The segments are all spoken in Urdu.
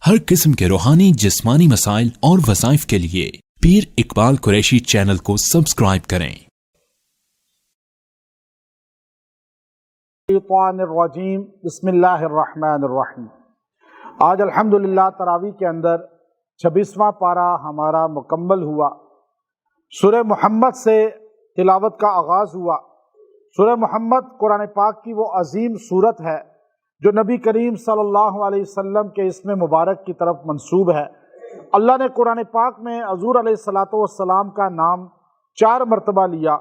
ہر قسم کے روحانی جسمانی مسائل اور وظائف کے لیے پیر اقبال قریشی چینل کو سبسکرائب کریں۔ الرجیم بسم اللہ الرحمن الرحیم۔ آج الحمدللہ تراویح کے اندر 26واں پارہ ہمارا مکمل ہوا۔ سورہ محمد سے تلاوت کا آغاز ہوا۔ سورہ محمد قرآن پاک کی وہ عظیم سورت ہے جو نبی کریم صلی اللہ علیہ وسلم کے اسم مبارک کی طرف منسوب ہے۔ اللہ نے قرآن پاک میں حضور علیہ السلام کا نام 4 مرتبہ لیا،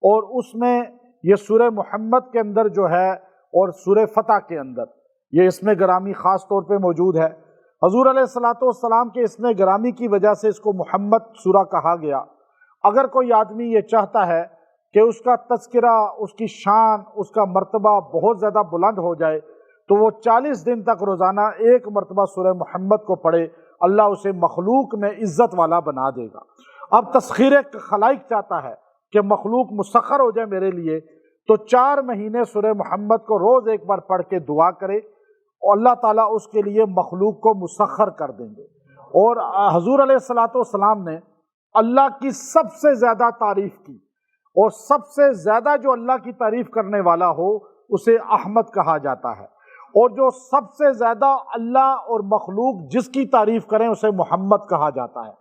اور اس میں یہ سورہ محمد کے اندر جو ہے اور سورہ فتح کے اندر یہ اسم گرامی خاص طور پہ موجود ہے۔ حضور علیہ السلام کے اسم گرامی کی وجہ سے اس کو محمد سورہ کہا گیا۔ اگر کوئی آدمی یہ چاہتا ہے کہ اس کا تذکرہ، اس کی شان، اس کا مرتبہ بہت زیادہ بلند ہو جائے تو وہ 40 دن تک روزانہ 1 مرتبہ سورہ محمد کو پڑھے، اللہ اسے مخلوق میں عزت والا بنا دے گا۔ اب تسخیر خلائق چاہتا ہے کہ مخلوق مسخر ہو جائے میرے لیے، تو 4 مہینے سورہ محمد کو روز 1 بار پڑھ کے دعا کرے اور اللہ تعالیٰ اس کے لیے مخلوق کو مسخر کر دیں گے۔ اور حضور علیہ السلام نے اللہ کی سب سے زیادہ تعریف کی، اور سب سے زیادہ جو اللہ کی تعریف کرنے والا ہو اسے احمد کہا جاتا ہے، اور جو سب سے زیادہ اللہ اور مخلوق جس کی تعریف کریں اسے محمد کہا جاتا ہے۔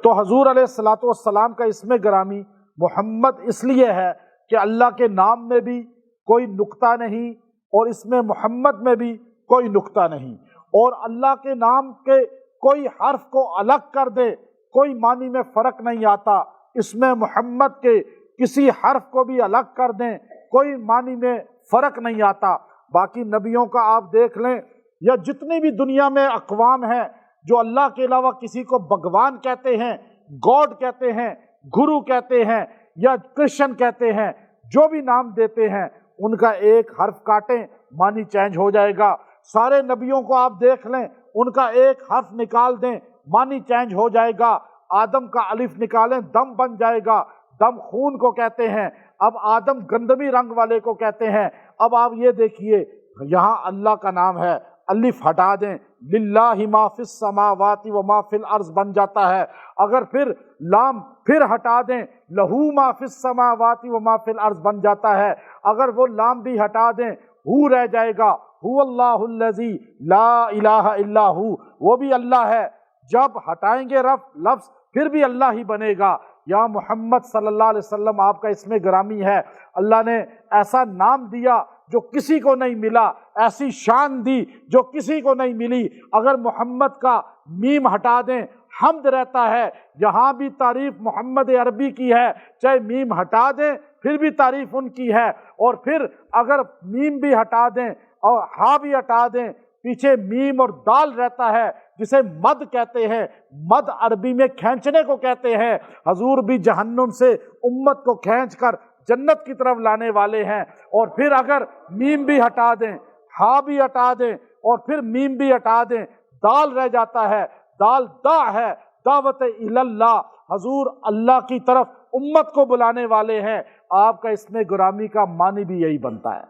تو حضور علیہ السلام کا اسم گرامی محمد اس لیے ہے کہ اللہ کے نام میں بھی کوئی نقطہ نہیں اور اسم محمد میں بھی کوئی نقطہ نہیں، اور اللہ کے نام کے کوئی حرف کو الگ کر دے کوئی معنی میں فرق نہیں آتا، اسم محمد کے کسی حرف کو بھی الگ کر دیں کوئی معنی میں فرق نہیں آتا۔ باقی نبیوں کا آپ دیکھ لیں، یا جتنی بھی دنیا میں اقوام ہیں جو اللہ کے علاوہ کسی کو بھگوان کہتے ہیں، گاڈ کہتے ہیں، گرو کہتے ہیں، یا کرسچن کہتے ہیں، جو بھی نام دیتے ہیں ان کا ایک حرف کاٹیں معنی چینج ہو جائے گا۔ سارے نبیوں کو آپ دیکھ لیں، ان کا ایک حرف نکال دیں معنی چینج ہو جائے گا۔ آدم کا الف نکالیں دم بن جائے گا، دم خون کو کہتے ہیں، اب آدم گندمی رنگ والے کو کہتے ہیں۔ اب آپ یہ دیکھیے یہاں اللہ کا نام ہے، الف ہٹا دیں للہ ما فی السماوات و ما فی الارض بن جاتا ہے۔ اگر پھر لام پھر ہٹا دیں لہو ما فی السماوات و ما فی الارض بن جاتا ہے۔ اگر وہ لام بھی ہٹا دیں ہو رہ جائے گا، هو اللہ الذی لا الہ الا ہو، وہ بھی اللہ ہے۔ جب ہٹائیں گے لفظ پھر بھی اللہ ہی بنے گا۔ یا محمد صلی اللہ علیہ وسلم آپ کا اسم گرامی ہے، اللہ نے ایسا نام دیا جو کسی کو نہیں ملا، ایسی شان دی جو کسی کو نہیں ملی۔ اگر محمد کا میم ہٹا دیں حمد رہتا ہے، یہاں بھی تعریف محمد عربی کی ہے، چاہے میم ہٹا دیں پھر بھی تعریف ان کی ہے، اور پھر اگر میم بھی ہٹا دیں اور ہا بھی ہٹا دیں پیچھے میم اور دال رہتا ہے جسے مد کہتے ہیں، مد عربی میں کھینچنے کو کہتے ہیں۔ حضور بھی جہنم سے امت کو کھینچ کر جنت کی طرف لانے والے ہیں۔ اور پھر اگر میم بھی ہٹا دیں ہا بھی ہٹا دیں اور پھر میم بھی ہٹا دیں دال رہ جاتا ہے، دال دا ہے، دعوت اللہ، حضور اللہ کی طرف امت کو بلانے والے ہیں۔ آپ کا اسم گرامی کا معنی بھی یہی بنتا ہے۔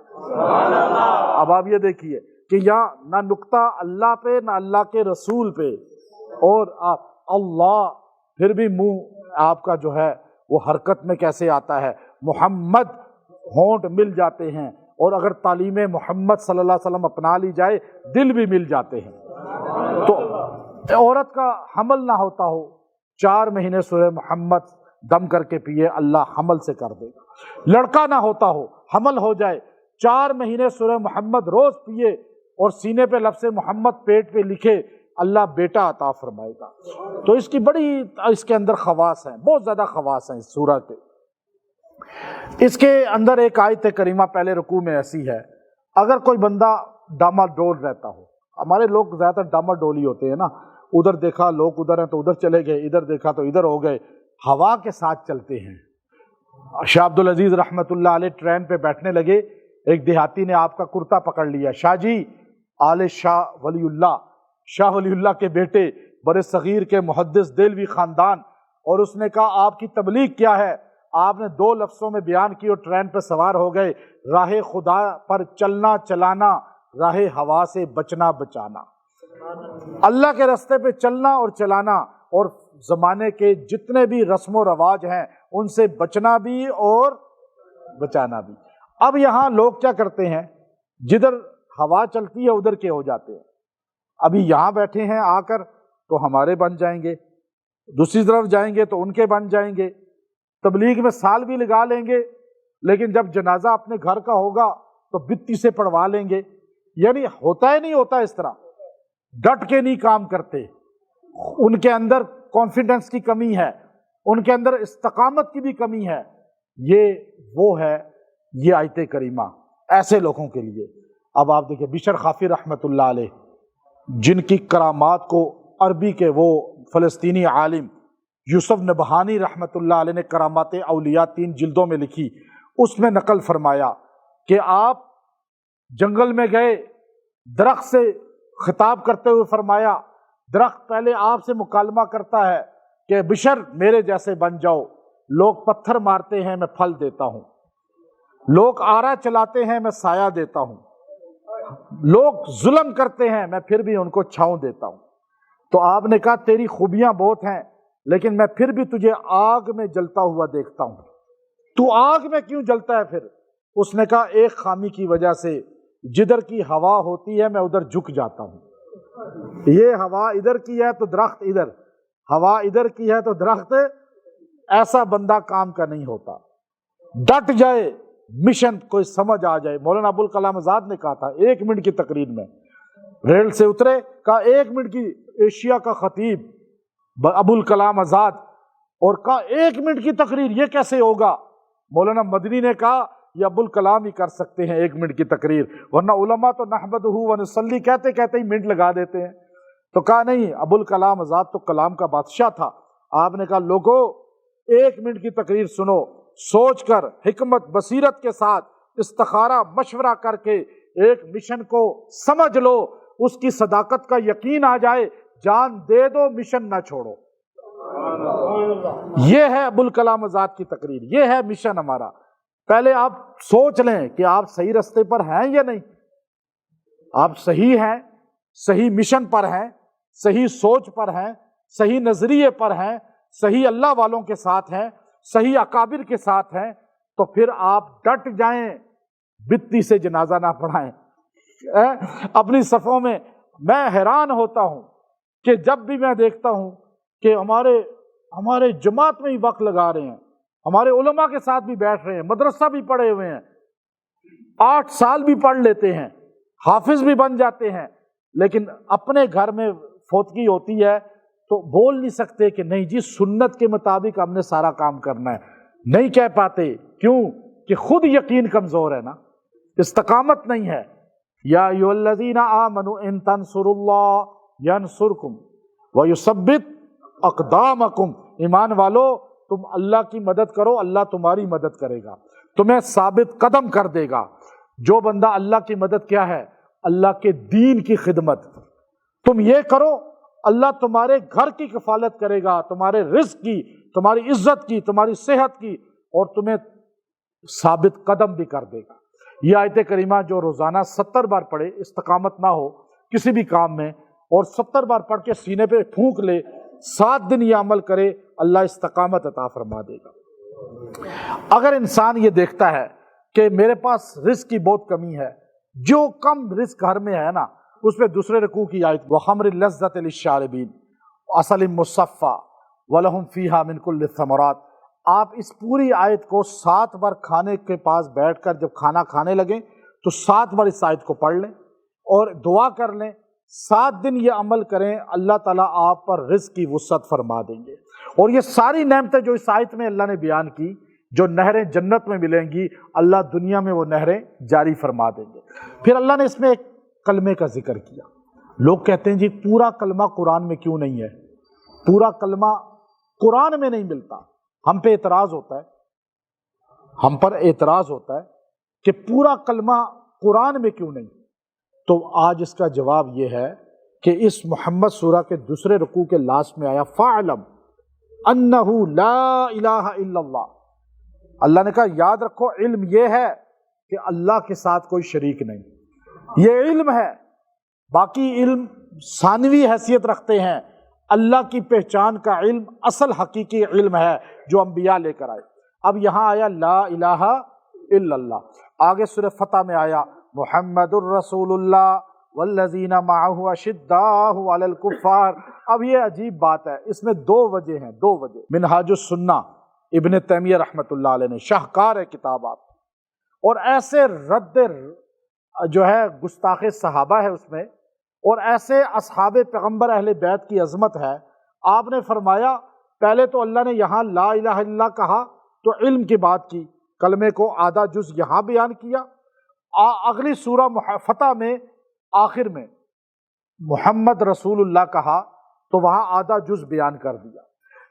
اب آپ یہ دیکھیے کہ یہاں نہ نقطہ اللہ پہ نہ اللہ کے رسول پہ، اور اللہ پھر بھی منہ آپ کا جو ہے وہ حرکت میں کیسے آتا ہے، محمد ہونٹ مل جاتے ہیں، اور اگر تعلیم محمد صلی اللہ علیہ وسلم اپنا لی جائے دل بھی مل جاتے ہیں۔ تو عورت کا حمل نہ ہوتا ہو 4 مہینے سورہ محمد دم کر کے پیے، اللہ حمل سے کر دے گا۔ لڑکا نہ ہوتا ہو حمل ہو جائے 4 مہینے سورہ محمد روز پیے اور سینے پہ لفظ محمد پیٹ پہ لکھے، اللہ بیٹا عطا فرمائے گا۔ تو اس کی بڑی اس کے اندر خواص ہیں، بہت زیادہ خواص ہیں اس سورہ کے۔ اس کے اندر ایک آیت کریمہ پہلے رکوع میں ایسی ہے، اگر کوئی بندہ ڈاما ڈول رہتا ہو، ہمارے لوگ زیادہ تر ڈاما ڈولی ہوتے ہیں نا، ادھر دیکھا لوگ ادھر ہیں تو ادھر چلے گئے، ادھر دیکھا تو ادھر ہو گئے، ہوا کے ساتھ چلتے ہیں۔ شاہ عبد العزیز رحمۃ اللہ علیہ ٹرین پہ بیٹھنے لگے، ایک دیہاتی نے آپ کا کرتا پکڑ لیا، شاہ جی آل شاہ ولی اللہ کے بیٹے برے صغیر کے محدث دہلوی خاندان، اور اس نے کہا آپ کی تبلیغ کیا ہے؟ آپ نے 2 لفظوں میں بیان کی اور ٹرین پہ سوار ہو گئے، راہ خدا پر چلنا چلانا، راہ ہوا سے بچنا بچانا۔ اللہ کے راستے پہ چلنا اور چلانا، اور زمانے کے جتنے بھی رسم و رواج ہیں ان سے بچنا بھی اور بچانا بھی۔ اب یہاں لوگ کیا کرتے ہیں، جدھر ہوا چلتی ہے ادھر کے ہو جاتے ہیں۔ ابھی یہاں بیٹھے ہیں آ کر تو ہمارے بن جائیں گے، دوسری طرف جائیں گے تو ان کے بن جائیں گے، تبلیغ میں سال بھی لگا لیں گے، لیکن جب جنازہ اپنے گھر کا ہوگا تو بتی سے پڑھوا لیں گے۔ یعنی ہوتا ہی نہیں ہوتا اس طرح، ڈٹ کے نہیں کام کرتے، ان کے اندر کانفیڈنس کی کمی ہے، ان کے اندر استقامت کی بھی کمی ہے۔ یہ وہ ہے، یہ آیت کریمہ ایسے لوگوں کے لیے۔ اب آپ دیکھیں بشر خافی رحمۃ اللہ علیہ، جن کی کرامات کو عربی کے وہ فلسطینی عالم یوسف نبہانی رحمۃ اللہ علیہ نے کرامات اولیاء 3 جلدوں میں لکھی، اس میں نقل فرمایا کہ آپ جنگل میں گئے، درخت سے خطاب کرتے ہوئے فرمایا، درخت پہلے آپ سے مکالمہ کرتا ہے کہ بشر میرے جیسے بن جاؤ، لوگ پتھر مارتے ہیں میں پھل دیتا ہوں، لوگ آرا چلاتے ہیں میں سایہ دیتا ہوں، لوگ ظلم کرتے ہیں میں پھر بھی ان کو چھاؤں دیتا ہوں۔ تو آپ نے کہا تیری خوبیاں بہت ہیں لیکن میں پھر بھی تجھے آگ میں جلتا ہوا دیکھتا ہوں، تو آگ میں کیوں جلتا ہے پھر؟ اس نے کہا ایک خامی کی وجہ سے، جدھر کی ہوا ہوتی ہے میں ادھر جھک جاتا ہوں۔ یہ ہوا ادھر کی ہے تو درخت ادھر، ہوا ادھر کی ہے تو درخت، ایسا بندہ کام کا نہیں ہوتا۔ ڈٹ جائے، مشن کوئی سمجھ آ جائے۔ مولانا ابوالکلام آزاد نے کہا تھا 1 منٹ کی تقریر میں، ریل سے اترے، کہا 1 منٹ کی، ایشیا کا خطیب ابوالکلام آزاد، اور کہا 1 منٹ کی تقریر یہ کیسے ہوگا؟ مولانا مدنی نے کہا یہ ابوالکلام ہی کر سکتے ہیں 1 منٹ کی تقریر، ورنہ علماء تو نحمدہ ونصلی کہتے کہتے ہی منٹ لگا دیتے ہیں۔ تو کہا نہیں، ابوالکلام آزاد تو کلام کا بادشاہ تھا۔ آپ نے کہا لوگوں 1 منٹ کی تقریر سنو، سوچ کر حکمت بصیرت کے ساتھ استخارہ مشورہ کر کے ایک مشن کو سمجھ لو، اس کی صداقت کا یقین آ جائے، جان دے دو، مشن نہ چھوڑو۔ یہ ہے ابوالکلام آزاد کی تقریر، یہ ہے مشن ہمارا۔ پہلے آپ سوچ لیں کہ آپ صحیح راستے پر ہیں یا نہیں، آپ صحیح ہیں، صحیح مشن پر ہیں، صحیح سوچ پر ہیں، صحیح نظریے پر ہیں، صحیح اللہ والوں کے ساتھ ہیں، صحیح اکابر کے ساتھ ہیں، تو پھر آپ ڈٹ جائیں، بتی سے جنازہ نہ پڑھائیں۔ اپنی صفوں میں میں حیران ہوتا ہوں کہ جب بھی میں دیکھتا ہوں کہ ہمارے جماعت میں ہی وقت لگا رہے ہیں، ہمارے علماء کے ساتھ بھی بیٹھ رہے ہیں، مدرسہ بھی پڑھے ہوئے ہیں، 8 سال بھی پڑھ لیتے ہیں، حافظ بھی بن جاتے ہیں، لیکن اپنے گھر میں فوتگی ہوتی ہے تو بول نہیں سکتے کہ نہیں جی سنت کے مطابق ہم نے سارا کام کرنا ہے، نہیں کہہ پاتے۔ کیوں؟ کہ خود یقین کمزور ہے نا، استقامت نہیں ہے۔ یا ایھا الذین آمنوا ان تنصروا اللہ ینصرکم ویثبت اقدامکم، ایمان والو تم اللہ کی مدد کرو، اللہ تمہاری مدد کرے گا، تمہیں ثابت قدم کر دے گا۔ جو بندہ اللہ کی مدد کیا ہے؟ اللہ کے دین کی خدمت۔ تم یہ کرو، اللہ تمہارے گھر کی کفالت کرے گا، تمہارے رزق کی، تمہاری عزت کی، تمہاری صحت کی، اور تمہیں ثابت قدم بھی کر دے گا۔ یہ آیت کریمہ جو روزانہ 70 بار پڑھے، استقامت نہ ہو کسی بھی کام میں، اور 70 بار پڑھ کے سینے پہ پھونک لے، 7 دن یہ عمل کرے، اللہ استقامت عطا فرما دے گا۔ اگر انسان یہ دیکھتا ہے کہ میرے پاس رزق کی بہت کمی ہے، جو کم رزق گھر میں ہے نا، اس پہ دوسرے رکوع کی آیت وَخَمْرِ اللَّذَّةِ لِلشَّارِبِينَ عَسَلٍ مُّصَفًّى وَلَهُمْ فِيهَا مِن كُلِّ الثَّمَرَاتِ۔ آپ اس پوری آیت کو 7 بار کھانے کے پاس بیٹھ کر جب کھانا کھانے لگیں تو 7 بار اس آیت کو پڑھ لیں اور دعا کر لیں، 7 دن یہ عمل کریں، اللہ تعالیٰ آپ پر رزق کی وسعت فرما دیں گے۔ اور یہ ساری نعمتیں جو اس آیت میں اللہ نے بیان کی، جو نہریں جنت میں ملیں گی، اللہ دنیا میں وہ نہریں جاری فرما دیں گے۔ پھر اللہ نے اس میں ایک کلمے کا ذکر کیا۔ لوگ کہتے ہیں جی پورا کلمہ قرآن میں کیوں نہیں ہے؟ پورا کلمہ قرآن میں نہیں ملتا۔ ہم پہ اعتراض ہوتا ہے، ہم پر اعتراض ہوتا ہے کہ پورا کلمہ قرآن میں کیوں نہیں؟ تو آج اس کا جواب یہ ہے کہ اس محمد سورہ کے دوسرے رکوع کے لاسٹ میں آیا فَاعْلَمْ أَنَّهُ لَا إِلَٰهَ إِلَّا اللَّهُ۔ اللہ نے کہا یاد رکھو، علم یہ ہے کہ اللہ کے ساتھ کوئی شریک نہیں، یہ علم ہے، باقی علم ثانوی حیثیت رکھتے ہیں، اللہ کی پہچان کا علم اصل حقیقی علم ہے جو انبیاء لے کر آئے۔ اب یہاں آیا لا الہ الا اللہ، آگے سورہ فتح میں آیا محمد الرسول اللہ والذین معہ اشداء علی الکفار۔ اب یہ عجیب بات ہے، اس میں دو وجہ ہیں، دو وجہ۔ منہاج السنہ ابن تیمیہ رحمۃ اللہ علیہ نے، شاہکار ہے کتاب آپ، اور ایسے رد جو ہے گستاخ صحابہ ہے اس میں، اور ایسے اصحاب پیغمبر اہل بیت کی عظمت ہے۔ آپ نے فرمایا پہلے تو اللہ نے یہاں لا الہ الا اللہ کہا تو علم کی بات کی، کلمے کو آدھا جز یہاں بیان کیا، اگلی سورہ فتح میں آخر میں محمد رسول اللہ کہا تو وہاں آدھا جز بیان کر دیا،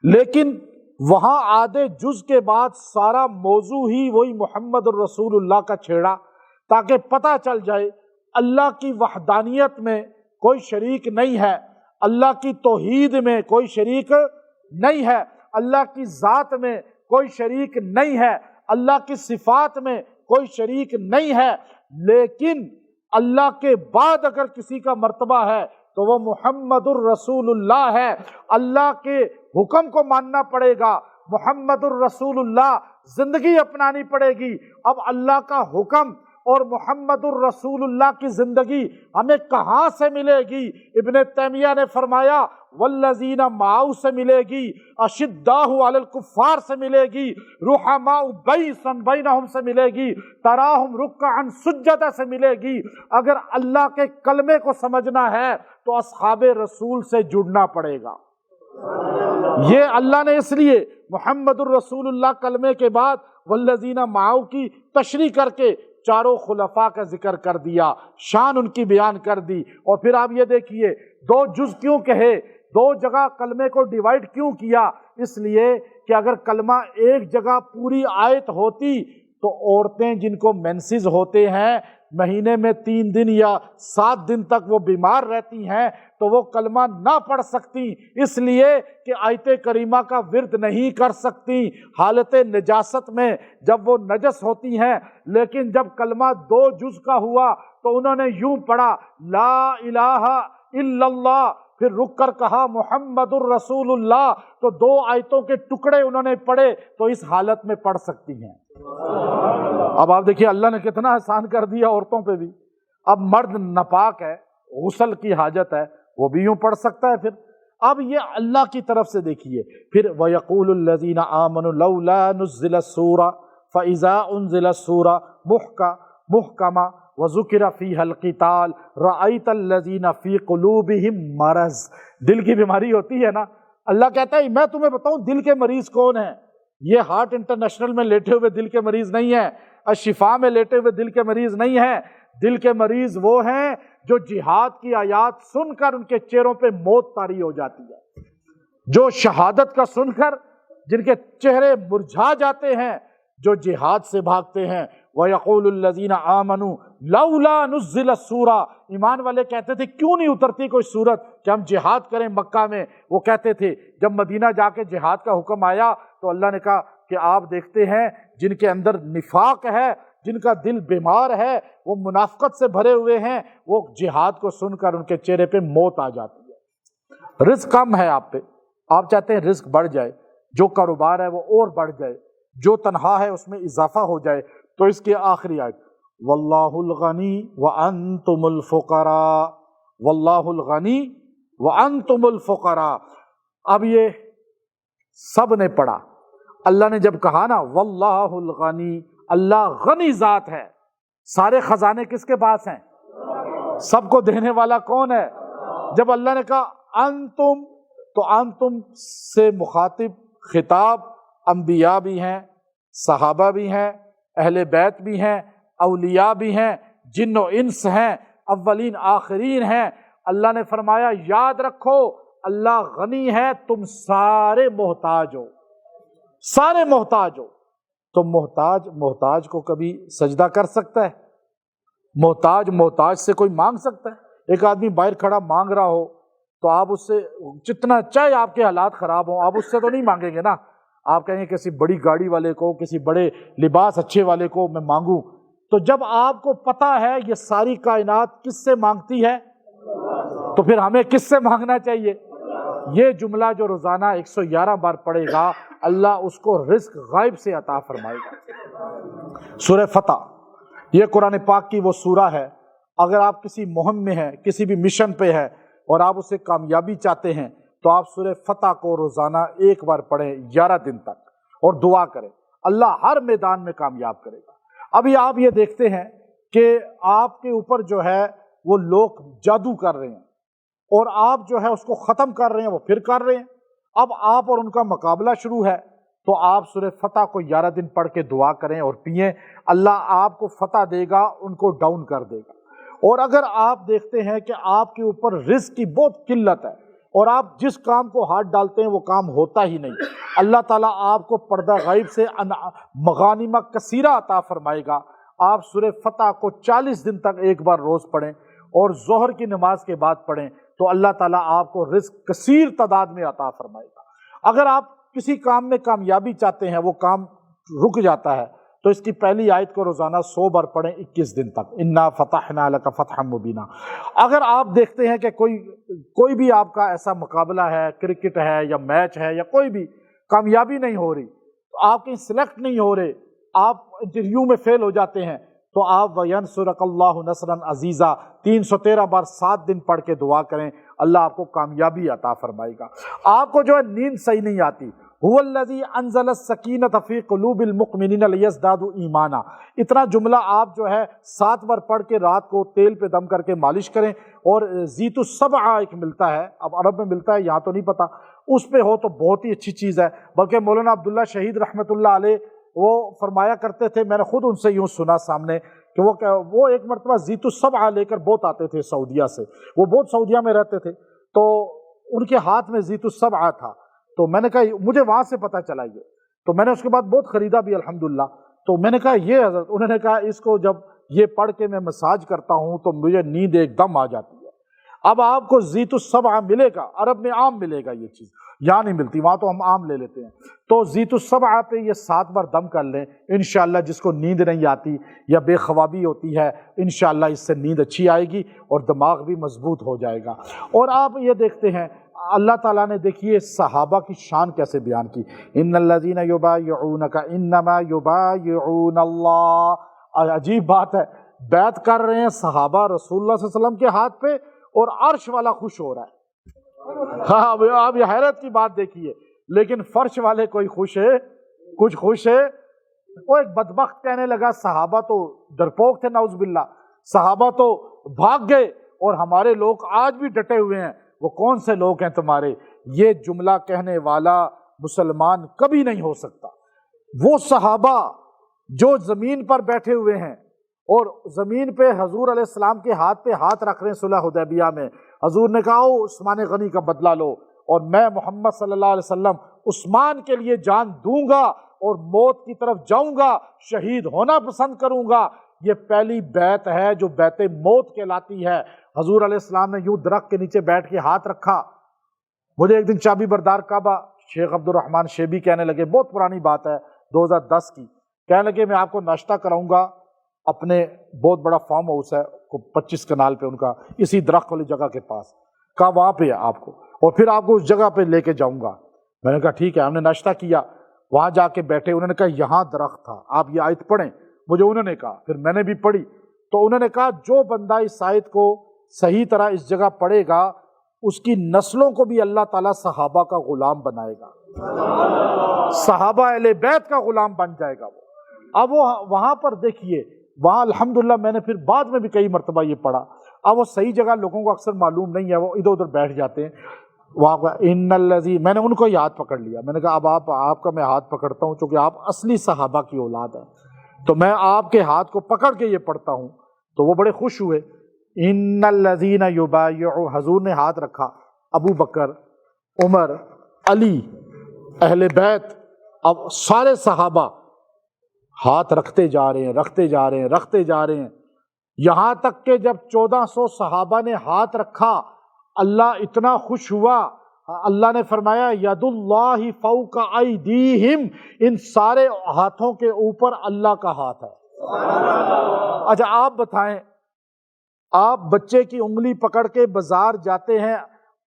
لیکن وہاں آدھے جز کے بعد سارا موضوع ہی وہی محمد الرسول اللہ کا چھیڑا، تاکہ پتہ چل جائے اللہ کی وحدانیت میں کوئی شریک نہیں ہے، اللہ کی توحید میں کوئی شریک نہیں ہے، اللہ کی ذات میں کوئی شریک نہیں ہے، اللہ کی صفات میں کوئی شریک نہیں ہے، لیکن اللہ کے بعد اگر کسی کا مرتبہ ہے تو وہ محمد الرسول اللہ ہے۔ اللہ کے حکم کو ماننا پڑے گا، محمد الرسول اللہ زندگی اپنانی پڑے گی۔ اب اللہ کا حکم اور محمد الرسول اللہ کی زندگی ہمیں کہاں سے ملے گی؟ ابن تیمیہ نے فرمایا والذین معہ سے ملے گی، اشداء علی الکفار سے ملے گی، رحماء بینہم سے ملے گی، تراہم رکعا سجدا سے ملے گی۔ اگر اللہ کے کلمے کو سمجھنا ہے تو اصحاب رسول سے جڑنا پڑے گا۔ یہ اللہ نے اس لیے محمد الرسول اللہ کلمے کے بعد والذین معہ کی تشریح کر کے چاروں خلفاء کا ذکر کر دیا، شان ان کی بیان کر دی۔ اور پھر آپ یہ دیکھیے دو جز کیوں کہے، دو جگہ کلمے کو ڈیوائیڈ کیوں کیا؟ اس لیے کہ اگر کلمہ ایک جگہ پوری آیت ہوتی تو عورتیں جن کو مینسز ہوتے ہیں مہینے میں 3 دن یا 7 دن تک وہ بیمار رہتی ہیں تو وہ کلمہ نہ پڑھ سکتی، اس لیے کہ آیت کریمہ کا ورد نہیں کر سکتی حالت نجاست میں جب وہ نجس ہوتی ہیں۔ لیکن جب کلمہ 2 جز کا ہوا تو انہوں نے یوں پڑھا لا الہ الا اللہ، پھر رک کر کہا محمد الرسول اللہ، تو 2 آیتوں کے ٹکڑے انہوں نے پڑھے تو اس حالت میں پڑھ سکتی ہیں۔ اب آپ دیکھیے اللہ نے کتنا احسان کر دیا عورتوں پہ بھی۔ اب مرد ناپاک ہے، غسل کی حاجت ہے، وہ بھی یوں پڑھ سکتا ہے۔ پھر اب یہ اللہ کی طرف سے دیکھیے، پھر وَيَقُولُ الَّذِينَ آمَنُوا لَوْلَا نُزِّلَ السُّورَةُ فَإِذَا أُنزِلَ السُّورَةُ مُحْكَمَةٌ وَذُكِرَ فِيهَا الْقِتَالُ رَأَيْتَ الَّذِينَ فِي قُلُوبِهِم مَرَضٌ۔ دل کی بیماری ہوتی ہے نا، اللہ کہتا ہے میں تمہیں بتاؤں دل کے مریض کون ہیں؟ یہ ہارٹ انٹرنیشنل میں لیٹے ہوئے دل کے مریض نہیں ہیں، الشفا میں لیٹے ہوئے دل کے مریض نہیں ہیں۔ دل کے مریض وہ ہیں جو جہاد کی آیات سن کر ان کے چہروں پہ موت طاری ہو جاتی ہے، جو شہادت کا سن کر جن کے چہرے مرجھا جاتے ہیں، جو جہاد سے بھاگتے ہیں۔ وَيَقُولُ الَّذِينَ آمَنُوا لَوْلَا نُزِّلَ السُّورَةُ، ایمان والے کہتے تھے کیوں نہیں اترتی کوئی سورت کہ ہم جہاد کریں مکہ میں؟ وہ کہتے تھے جب مدینہ جا کے جہاد کا حکم آیا تو اللہ نے کہا کہ آپ دیکھتے ہیں جن کے اندر نفاق ہے، جن کا دل بیمار ہے، وہ منافقت سے بھرے ہوئے ہیں، وہ جہاد کو سن کر ان کے چہرے پہ موت آ جاتی ہے۔ رزق کم ہے آپ پہ، آپ چاہتے ہیں رزق بڑھ جائے، جو کاروبار ہے وہ اور بڑھ جائے، جو تنخواہ ہے اس میں اضافہ ہو جائے، تو اس کی آخری آیت واللہ الغنی وانتم الفقراء، واللہ الغنی وانتم الفقراء۔ اب یہ سب نے پڑھا، اللہ نے جب کہا نا واللہ الغنی، اللہ غنی ذات ہے، سارے خزانے کس کے پاس ہیں؟ سب کو دینے والا کون ہے؟ جب اللہ نے کہا انتم، تو انتم سے مخاطب خطاب انبیاء بھی ہیں، صحابہ بھی ہیں، اہل بیت بھی ہیں، اولیاء بھی ہیں، جن و انس ہیں، اولین آخرین ہیں۔ اللہ نے فرمایا یاد رکھو اللہ غنی ہے، تم سارے محتاج ہو، سارے محتاج ہو۔ تو محتاج کو کبھی سجدہ کر سکتا ہے؟ محتاج سے کوئی مانگ سکتا ہے؟ ایک آدمی باہر کھڑا مانگ رہا ہو تو آپ اس سے جتنا چاہے آپ کے حالات خراب ہوں، آپ اس سے تو نہیں مانگیں گے نا، آپ کہیں گے کسی بڑی گاڑی والے کو، کسی بڑے لباس اچھے والے کو میں مانگوں۔ تو جب آپ کو پتہ ہے یہ ساری کائنات کس سے مانگتی ہے؟ تو پھر ہمیں کس سے مانگنا چاہیے؟ یہ جملہ جو روزانہ 111 بار پڑھے گا اللہ اس کو رزق غائب سے عطا فرمائے گا۔ سورہ فتح یہ قرآن پاک کی وہ سورہ ہے، اگر آپ کسی مہم میں ہیں، کسی بھی مشن پہ ہے اور آپ اسے کامیابی چاہتے ہیں تو آپ سورہ فتح کو روزانہ 1 بار پڑھیں 11 دن تک اور دعا کریں، اللہ ہر میدان میں کامیاب کرے گا۔ ابھی آپ یہ دیکھتے ہیں کہ آپ کے اوپر جو ہے وہ لوگ جادو کر رہے ہیں اور آپ جو ہے اس کو ختم کر رہے ہیں، وہ پھر کر رہے ہیں، اب آپ اور ان کا مقابلہ شروع ہے، تو آپ سورہ فتح کو 11 دن پڑھ کے دعا کریں اور پئیں، اللہ آپ کو فتح دے گا، ان کو ڈاؤن کر دے گا۔ اور اگر آپ دیکھتے ہیں کہ آپ کے اوپر رزق کی بہت قلت ہے اور آپ جس کام کو ہاتھ ڈالتے ہیں وہ کام ہوتا ہی نہیں، اللہ تعالیٰ آپ کو پردہ غیب سے مغانم کثیرہ عطا فرمائے گا۔ آپ سورہ فتح کو 40 دن تک 1 بار روز پڑھیں اور ظہر کی نماز کے بعد پڑھیں تو اللہ تعالیٰ آپ کو رزق کثیر تعداد میں عطا فرمائے گا۔ اگر آپ کسی کام میں کامیابی چاہتے ہیں، وہ کام رک جاتا ہے، تو اس کی پہلی آیت کو روزانہ 100 بار پڑھیں 21 دن تک، انا فتحنا لک فتحا مبینا۔ اگر آپ دیکھتے ہیں کہ کوئی بھی آپ کا ایسا مقابلہ ہے، کرکٹ ہے یا میچ ہے یا کوئی بھی کامیابی نہیں ہو رہی، تو آپ کہیں سلیکٹ نہیں ہو رہے، آپ انٹرویو میں فیل ہو جاتے ہیں، تو آپ وَيَنْصُرَكَ اللَّهُ نَصْرًا عَزِيزًا 313 بار 7 دن پڑھ کے دعا کریں، اللہ آپ کو کامیابی عطا فرمائے گا۔ آپ کو جو ہے نیند صحیح نہیں آتی، هُوَ الَّذِي أَنزَلَ السَّكِينَةَ فِي قُلُوبِ الْمُؤْمِنِينَ لِيَزْدَادُوا إِيمَانًا، اتنا جملہ آپ جو ہے 7 بار پڑھ کے رات کو تیل پہ دم کر کے مالش کریں۔ اور زیت السبع ایک ملتا ہے، اب عرب میں ملتا ہے، یہاں تو نہیں پتا، اس پہ ہو تو بہت ہی اچھی چیز ہے۔ بلکہ مولانا عبداللہ شہید رحمۃ اللہ علیہ وہ فرمایا کرتے تھے، میں نے خود ان سے یوں سنا سامنے، کہ وہ ایک مرتبہ زیت السبع لے کر بہت آتے تھے سعودیہ سے، وہ بہت سعودیہ میں رہتے تھے، تو ان کے ہاتھ میں زیت السبع تھا، تو میں نے کہا مجھے وہاں سے پتہ چلا یہ، تو میں نے اس کے بعد بہت خریدا بھی الحمدللہ۔ تو میں نے کہا یہ حضرت، انہوں نے کہا اس کو جب یہ پڑھ کے میں مساج کرتا ہوں تو مجھے نیند ایک دم آ جاتی ہے۔ اب آپ کو زیت السبع ملے گا، عرب میں عام ملے گا یہ چیز، یہاں نہیں ملتی، وہاں تو ہم عام لے لیتے ہیں۔ تو زیت السبع پہ یہ 7 بار دم کر لیں، انشاءاللہ جس کو نیند نہیں آتی یا بے خوابی ہوتی ہے، انشاءاللہ اس سے نیند اچھی آئے گی اور دماغ بھی مضبوط ہو جائے گا۔ اور آپ یہ دیکھتے ہیں اللہ تعالیٰ نے دیکھیے صحابہ کی شان کیسے بیان کی، ان الذین یبایعونک انما یبایعون اللہ۔ عجیب بات ہے، بیعت کر رہے ہیں صحابہ رسول اللہ صلی اللہ علیہ وسلم کے ہاتھ پہ اور عرش والا خوش ہو رہا ہے۔ ہاں آپ یہ حیرت کی بات دیکھیے، لیکن فرش والے کوئی خوش ہے؟ کچھ خوش ہے؟ وہ ایک بدبخت کہنے لگا صحابہ تو ڈرپوک تھے، نعوذ باللہ، صحابہ تو بھاگ گئے اور ہمارے لوگ آج بھی ڈٹے ہوئے ہیں، وہ کون سے لوگ ہیں تمہارے؟ یہ جملہ کہنے والا مسلمان کبھی نہیں ہو سکتا۔ وہ صحابہ جو زمین پر بیٹھے ہوئے ہیں اور زمین پہ حضور علیہ السلام کے ہاتھ پہ ہاتھ رکھ رہے ہیں صلح حدیبیہ میں، حضور نے کہا عثمان غنی کا بدلہ لو، اور میں محمد صلی اللہ علیہ وسلم عثمان کے لیے جان دوں گا اور موت کی طرف جاؤں گا، شہید ہونا پسند کروں گا۔ یہ پہلی بیعت ہے جو بیعت موت کہلاتی ہے۔ حضور علیہ السلام نے یوں درخت کے نیچے بیٹھ کے ہاتھ رکھا۔ مجھے ایک دن چابی بردار کعبہ شیخ عبد الرحمن شیبی کہنے لگے، بہت پرانی بات ہے 2010 کی، کہنے لگے میں آپ کو ناشتہ کراؤں گا، اپنے بہت بڑا فارم ہاؤس ہے 25 کنال پہ ان کا، اسی درخت والی جگہ کے پاس، کہا وہاں پہ آپ کو، اور پھر آپ کو اس جگہ پہ لے کے جاؤں گا۔ میں نے کہا ٹھیک ہے، ہم نے ناشتہ کیا، وہاں جا کے بیٹھے، انہوں نے کہا یہاں درخت تھا، آپ یہ آیت پڑھیں، مجھے انہوں نے کہا، پھر میں نے بھی پڑھی، تو انہوں نے کہا جو بندہ اس آیت کو صحیح طرح اس جگہ پڑھے گا اس کی نسلوں کو بھی اللہ تعالیٰ صحابہ کا غلام بنائے گا، صحابہ اہل بیت کا غلام بن جائے گا وہ۔ اب وہ وہاں پر دیکھیے، وہاں الحمدللہ میں نے پھر بعد میں بھی کئی مرتبہ یہ پڑھا، اب وہ صحیح جگہ لوگوں کو اکثر معلوم نہیں ہے، وہ ادھر ادھر بیٹھ جاتے ہیں، وہاں ان الذی، میں نے ان کو ہی ہاتھ پکڑ لیا، میں نے کہا اب آپ کا میں ہاتھ پکڑتا ہوں، چونکہ آپ اصلی صحابہ کی اولاد ہیں، تو میں آپ کے ہاتھ کو پکڑ کے یہ پڑھتا ہوں۔ تو وہ بڑے خوش ہوئے، ان الذین یبایعون، حضور نے ہاتھ رکھا، ابو بکر، عمر، علی، اہل بیت، اب سارے صحابہ ہاتھ رکھتے جا رہے ہیں، رکھتے جا رہے ہیں، رکھتے جا رہے ہیں، یہاں تک کہ جب 1400 صحابہ نے ہاتھ رکھا، اللہ اتنا خوش ہوا، اللہ نے فرمایا ید اللہ فوق ایدیہم، ان سارے ہاتھوں کے اوپر اللہ کا ہاتھ ہے۔ اچھا آپ بتائیں آپ بچے کی انگلی پکڑ کے بازار جاتے ہیں،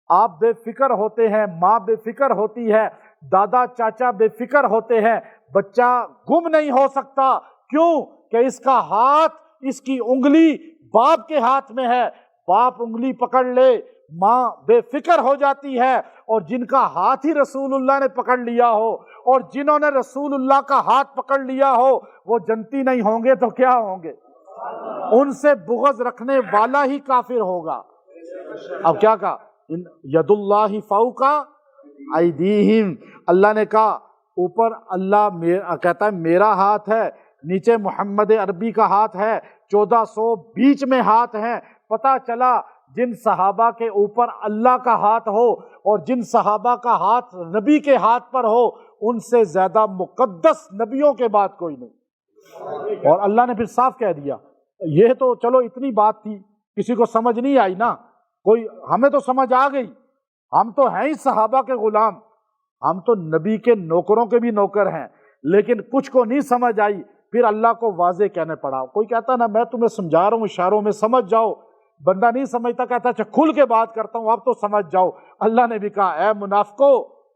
آپ بے فکر ہوتے ہیں، ماں بے فکر ہوتی ہے، دادا چاچا بے فکر ہوتے ہیں، بچہ گم نہیں ہو سکتا، کیوں کہ اس کا ہاتھ، اس کی انگلی باپ کے ہاتھ میں ہے، باپ انگلی پکڑ لے ماں بے فکر ہو جاتی ہے، اور جن کا ہاتھ ہی رسول اللہ نے پکڑ لیا ہو اور جنہوں نے رسول اللہ کا ہاتھ پکڑ لیا ہو وہ جنتی نہیں ہوں گے تو کیا ہوں گے؟ ان سے بغض رکھنے والا ہی کافر ہوگا۔ اب کیا کہا؟ ید اللہ فوق ایدیہم، اللہ نے کہا اوپر اللہ کہتا ہے میرا ہاتھ ہے، نیچے محمد عربی کا ہاتھ ہے، 1400 بیچ میں ہاتھ ہیں۔ پتہ چلا جن صحابہ کے اوپر اللہ کا ہاتھ ہو اور جن صحابہ کا ہاتھ نبی کے ہاتھ پر ہو، ان سے زیادہ مقدس نبیوں کے بعد کوئی نہیں۔ اور اللہ نے پھر صاف کہہ دیا، یہ تو چلو اتنی بات تھی، کسی کو سمجھ نہیں آئی نا، کوئی ہمیں تو سمجھ آ گئی، ہم تو ہیں ہی صحابہ کے غلام، ہم تو نبی کے نوکروں کے بھی نوکر ہیں، لیکن کچھ کو نہیں سمجھ آئی، پھر اللہ کو واضح کہنے پڑا۔ کوئی کہتا نا میں تمہیں سمجھا رہا ہوں اشاروں میں سمجھ جاؤ، بندہ نہیں سمجھتا، کہتا اچھا کھل کے بات کرتا ہوں اب تو سمجھ جاؤ۔ اللہ نے بھی کہا اے منافقو،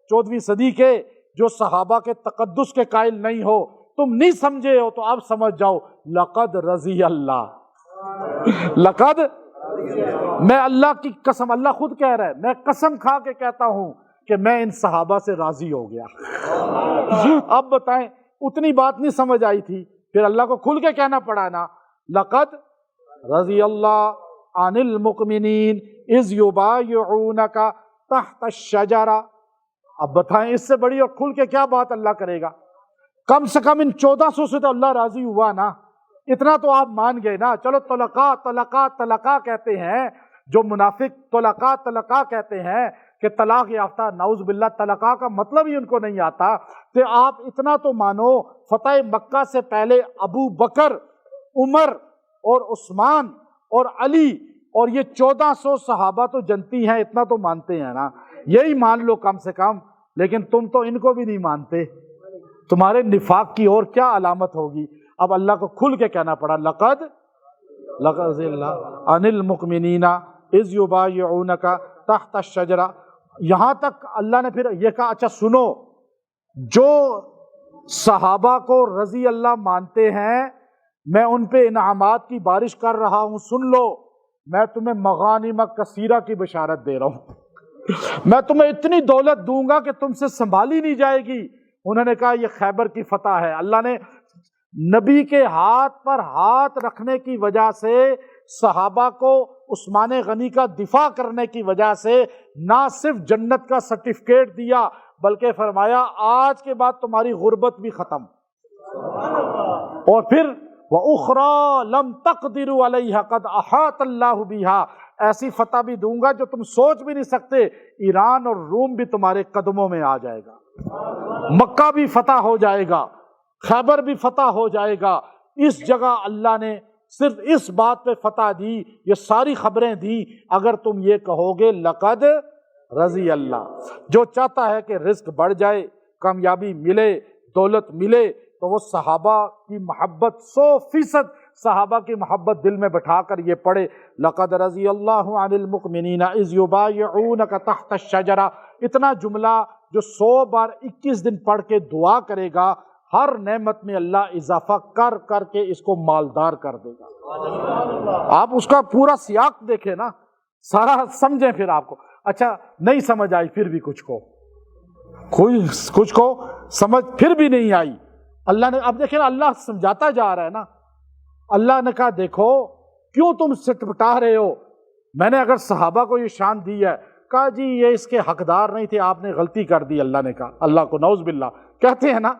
14ویں صدی کے جو صحابہ کے تقدس کے قائل نہیں ہو، تم نہیں سمجھے ہو تو اب سمجھ جاؤ، لقد رضی اللہ، لقد، میں اللہ کی قسم، اللہ خود کہہ رہا ہے، میں قسم کھا کے کہتا ہوں کہ میں ان صحابہ سے راضی ہو گیا۔ اب بتائیں اتنی بات نہیں سمجھ آئی تھی، پھر اللہ کو کھل کے کہنا پڑا نا، لقد رضی اللہ عن المؤمنین اذ یبایعونک تحت الشجرہ۔ اب بتائیں اس سے بڑی اور کھل کے کیا بات اللہ کرے گا؟ کم سے کم ان 1400 سے تو اللہ راضی ہوا نا، اتنا تو آپ مان گئے نا۔ چلو طلقاء طلقاء طلقاء کہتے ہیں، جو منافق طلقاء طلقاء کہتے ہیں کہ طلاق یافتہ، نعوذ باللہ، طلقاء کا مطلب ہی ان کو نہیں آتا، کہ آپ اتنا تو مانو فتح مکہ سے پہلے ابو بکر، عمر اور عثمان اور علی اور یہ 1400 صحابہ تو جنتی ہیں، اتنا تو مانتے ہیں نا، یہی مان لو کم سے کم۔ لیکن تم تو ان کو بھی نہیں مانتے، تمہارے نفاق کی اور کیا علامت ہوگی؟ اب اللہ کو کھل کے کہنا پڑا، لقد رضی اللہ عن المؤمنین اذ یبایعونک تحت الشجرہ۔ یہاں تک اللہ نے پھر یہ کہا اچھا سنو، جو صحابہ کو رضی اللہ مانتے ہیں میں ان پہ انعامات کی بارش کر رہا ہوں، سن لو، میں تمہیں مغانم کثیرہ کی بشارت دے رہا ہوں، میں تمہیں اتنی دولت دوں گا کہ تم سے سنبھالی نہیں جائے گی۔ انہوں نے کہا یہ خیبر کی فتح ہے۔ اللہ نے نبی کے ہاتھ پر ہاتھ رکھنے کی وجہ سے، صحابہ کو عثمان غنی کا دفاع کرنے کی وجہ سے نہ صرف جنت کا سرٹیفکیٹ دیا، بلکہ فرمایا آج کے بعد تمہاری غربت بھی ختم، اور پھر وَأُخْرَى لَمْ تَقْدِرُوا عَلَيْهَا قَدْ أَحَاطَ اللَّهُ بِهَا، ایسی فتح بھی دوں گا جو تم سوچ بھی نہیں سکتے، ایران اور روم بھی تمہارے قدموں میں آ جائے گا، مکہ بھی فتح ہو جائے گا، خیبر بھی فتح ہو جائے گا۔ اس جگہ اللہ نے صرف اس بات پہ فتح دی، یہ ساری خبریں دی، اگر تم یہ کہو گے لقد رضی اللہ۔ جو چاہتا ہے کہ رزق بڑھ جائے، کامیابی ملے، دولت ملے، تو وہ صحابہ کی محبت 100% صحابہ کی محبت دل میں بٹھا کر یہ پڑھے، لقد رضی اللہ عن المؤمنین اذ یبایعونک تحت الشجرہ۔ اتنا جملہ جو 100 بار 21 دن پڑھ کے دعا کرے گا، ہر نعمت میں اللہ اضافہ کر کر کے اس کو مالدار کر دے گا۔ آپ اس کا پورا سیاق دیکھیں نا، سارا سمجھیں پھر آپ کو۔ اچھا نہیں سمجھ آئی پھر بھی کچھ کو سمجھ پھر بھی نہیں آئی، اللہ نے اب دیکھیں اللہ سمجھاتا جا رہا ہے نا۔ اللہ نے کہا دیکھو کیوں تم سٹپٹا رہے ہو، میں نے اگر صحابہ کو یہ شان دی ہے، کہا جی یہ اس کے حقدار نہیں تھے، آپ نے غلطی کر دی۔ اللہ نے کہا، اللہ کو نعوذ باللہ کہتے ہیں نا،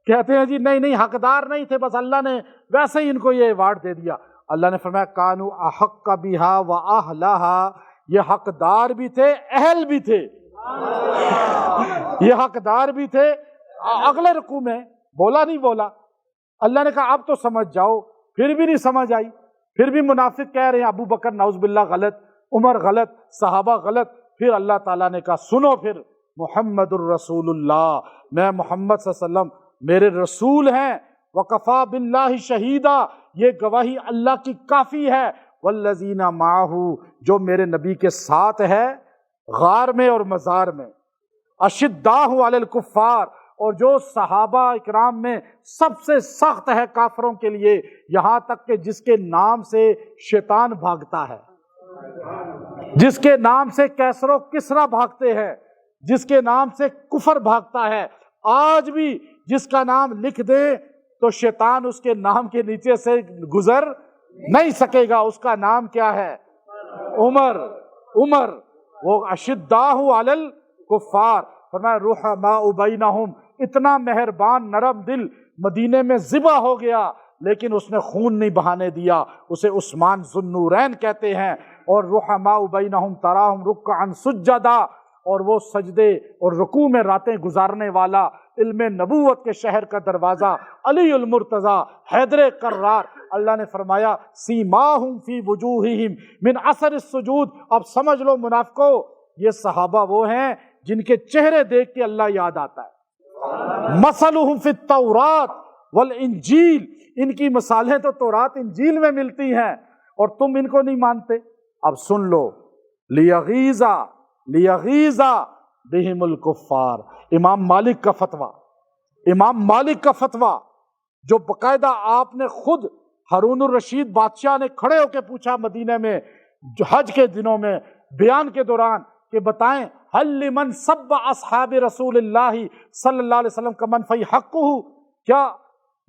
کہتے ہیں جی نہیں حقدار نہیں تھے، بس اللہ نے ویسے ہی ان کو یہ ایوارڈ دے دیا۔ اللہ نے فرمایا کانوا احق بہا واہلہا، یہ حقدار بھی تھے اہل بھی تھے، یہ حقدار بھی تھے۔ اگلے رکوع میں بولا اللہ نے کہا اب تو سمجھ جاؤ، پھر بھی نہیں سمجھ آئی، پھر بھی منافق کہہ رہے ہیں ابو بکر نعوذ باللہ غلط، عمر غلط، صحابہ غلط۔ پھر اللہ تعالیٰ نے کہا سنو، پھر محمد الرسول اللہ، میں محمد صلی اللہ علیہ وسلم میرے رسول ہیں، وکفا باللہ شہیدا، یہ گواہی اللہ کی کافی ہے، والذین معہ، جو میرے نبی کے ساتھ ہے غار میں اور مزار میں، اشداء علی الکفار، اور جو صحابہ اکرام میں سب سے سخت ہے کافروں کے لیے، یہاں تک کہ جس کے نام سے شیطان بھاگتا ہے، جس کے نام سے کیسر و کسریٰ بھاگتے ہیں، جس کے نام سے کفر بھاگتا ہے، آج بھی جس کا نام لکھ دے تو شیطان اس کے نام کے نیچے سے گزر نہیں سکے گا۔ اس کا نام کیا ہے؟ عمر۔ عمر وہ اشداء علی الکفار، فرمایا رحماء بینہم، اتنا مہربان نرم دل، مدینے میں ذبح ہو گیا لیکن اس نے خون نہیں بہانے دیا، اسے عثمان ذو النورین کہتے ہیں۔ اور رحماء بینہم تراہم رکعا سجدا، اور وہ سجدے اور رکوع میں راتیں گزارنے والا، علم نبوت کے شہر کا دروازہ، علی المرتضی، حیدر کرار۔ اللہ نے فرمایا سیماہم فی وجوہہم من اثر السجود۔ اب سمجھ لو منافقو، یہ صحابہ وہ ہیں جن کے چہرے دیکھ کے اللہ یاد آتا ہے۔ مثلہم فی التورات والانجیل، ان کی مثالیں تو تورات انجیل میں ملتی ہیں اور تم ان کو نہیں مانتے۔ اب سن لو، لیغیظ بہم الکفار، امام مالک کا فتویٰ، امام مالک کا فتویٰ جو باقاعدہ آپ نے خود ہارون الرشید بادشاہ نے کھڑے ہو کے پوچھا مدینے میں حج کے دنوں میں بیان کے دوران کہ بتائیں حل لمن سب اصحاب رسول اللہ صلی اللہ علیہ وسلم کا منفی حقہ، کیا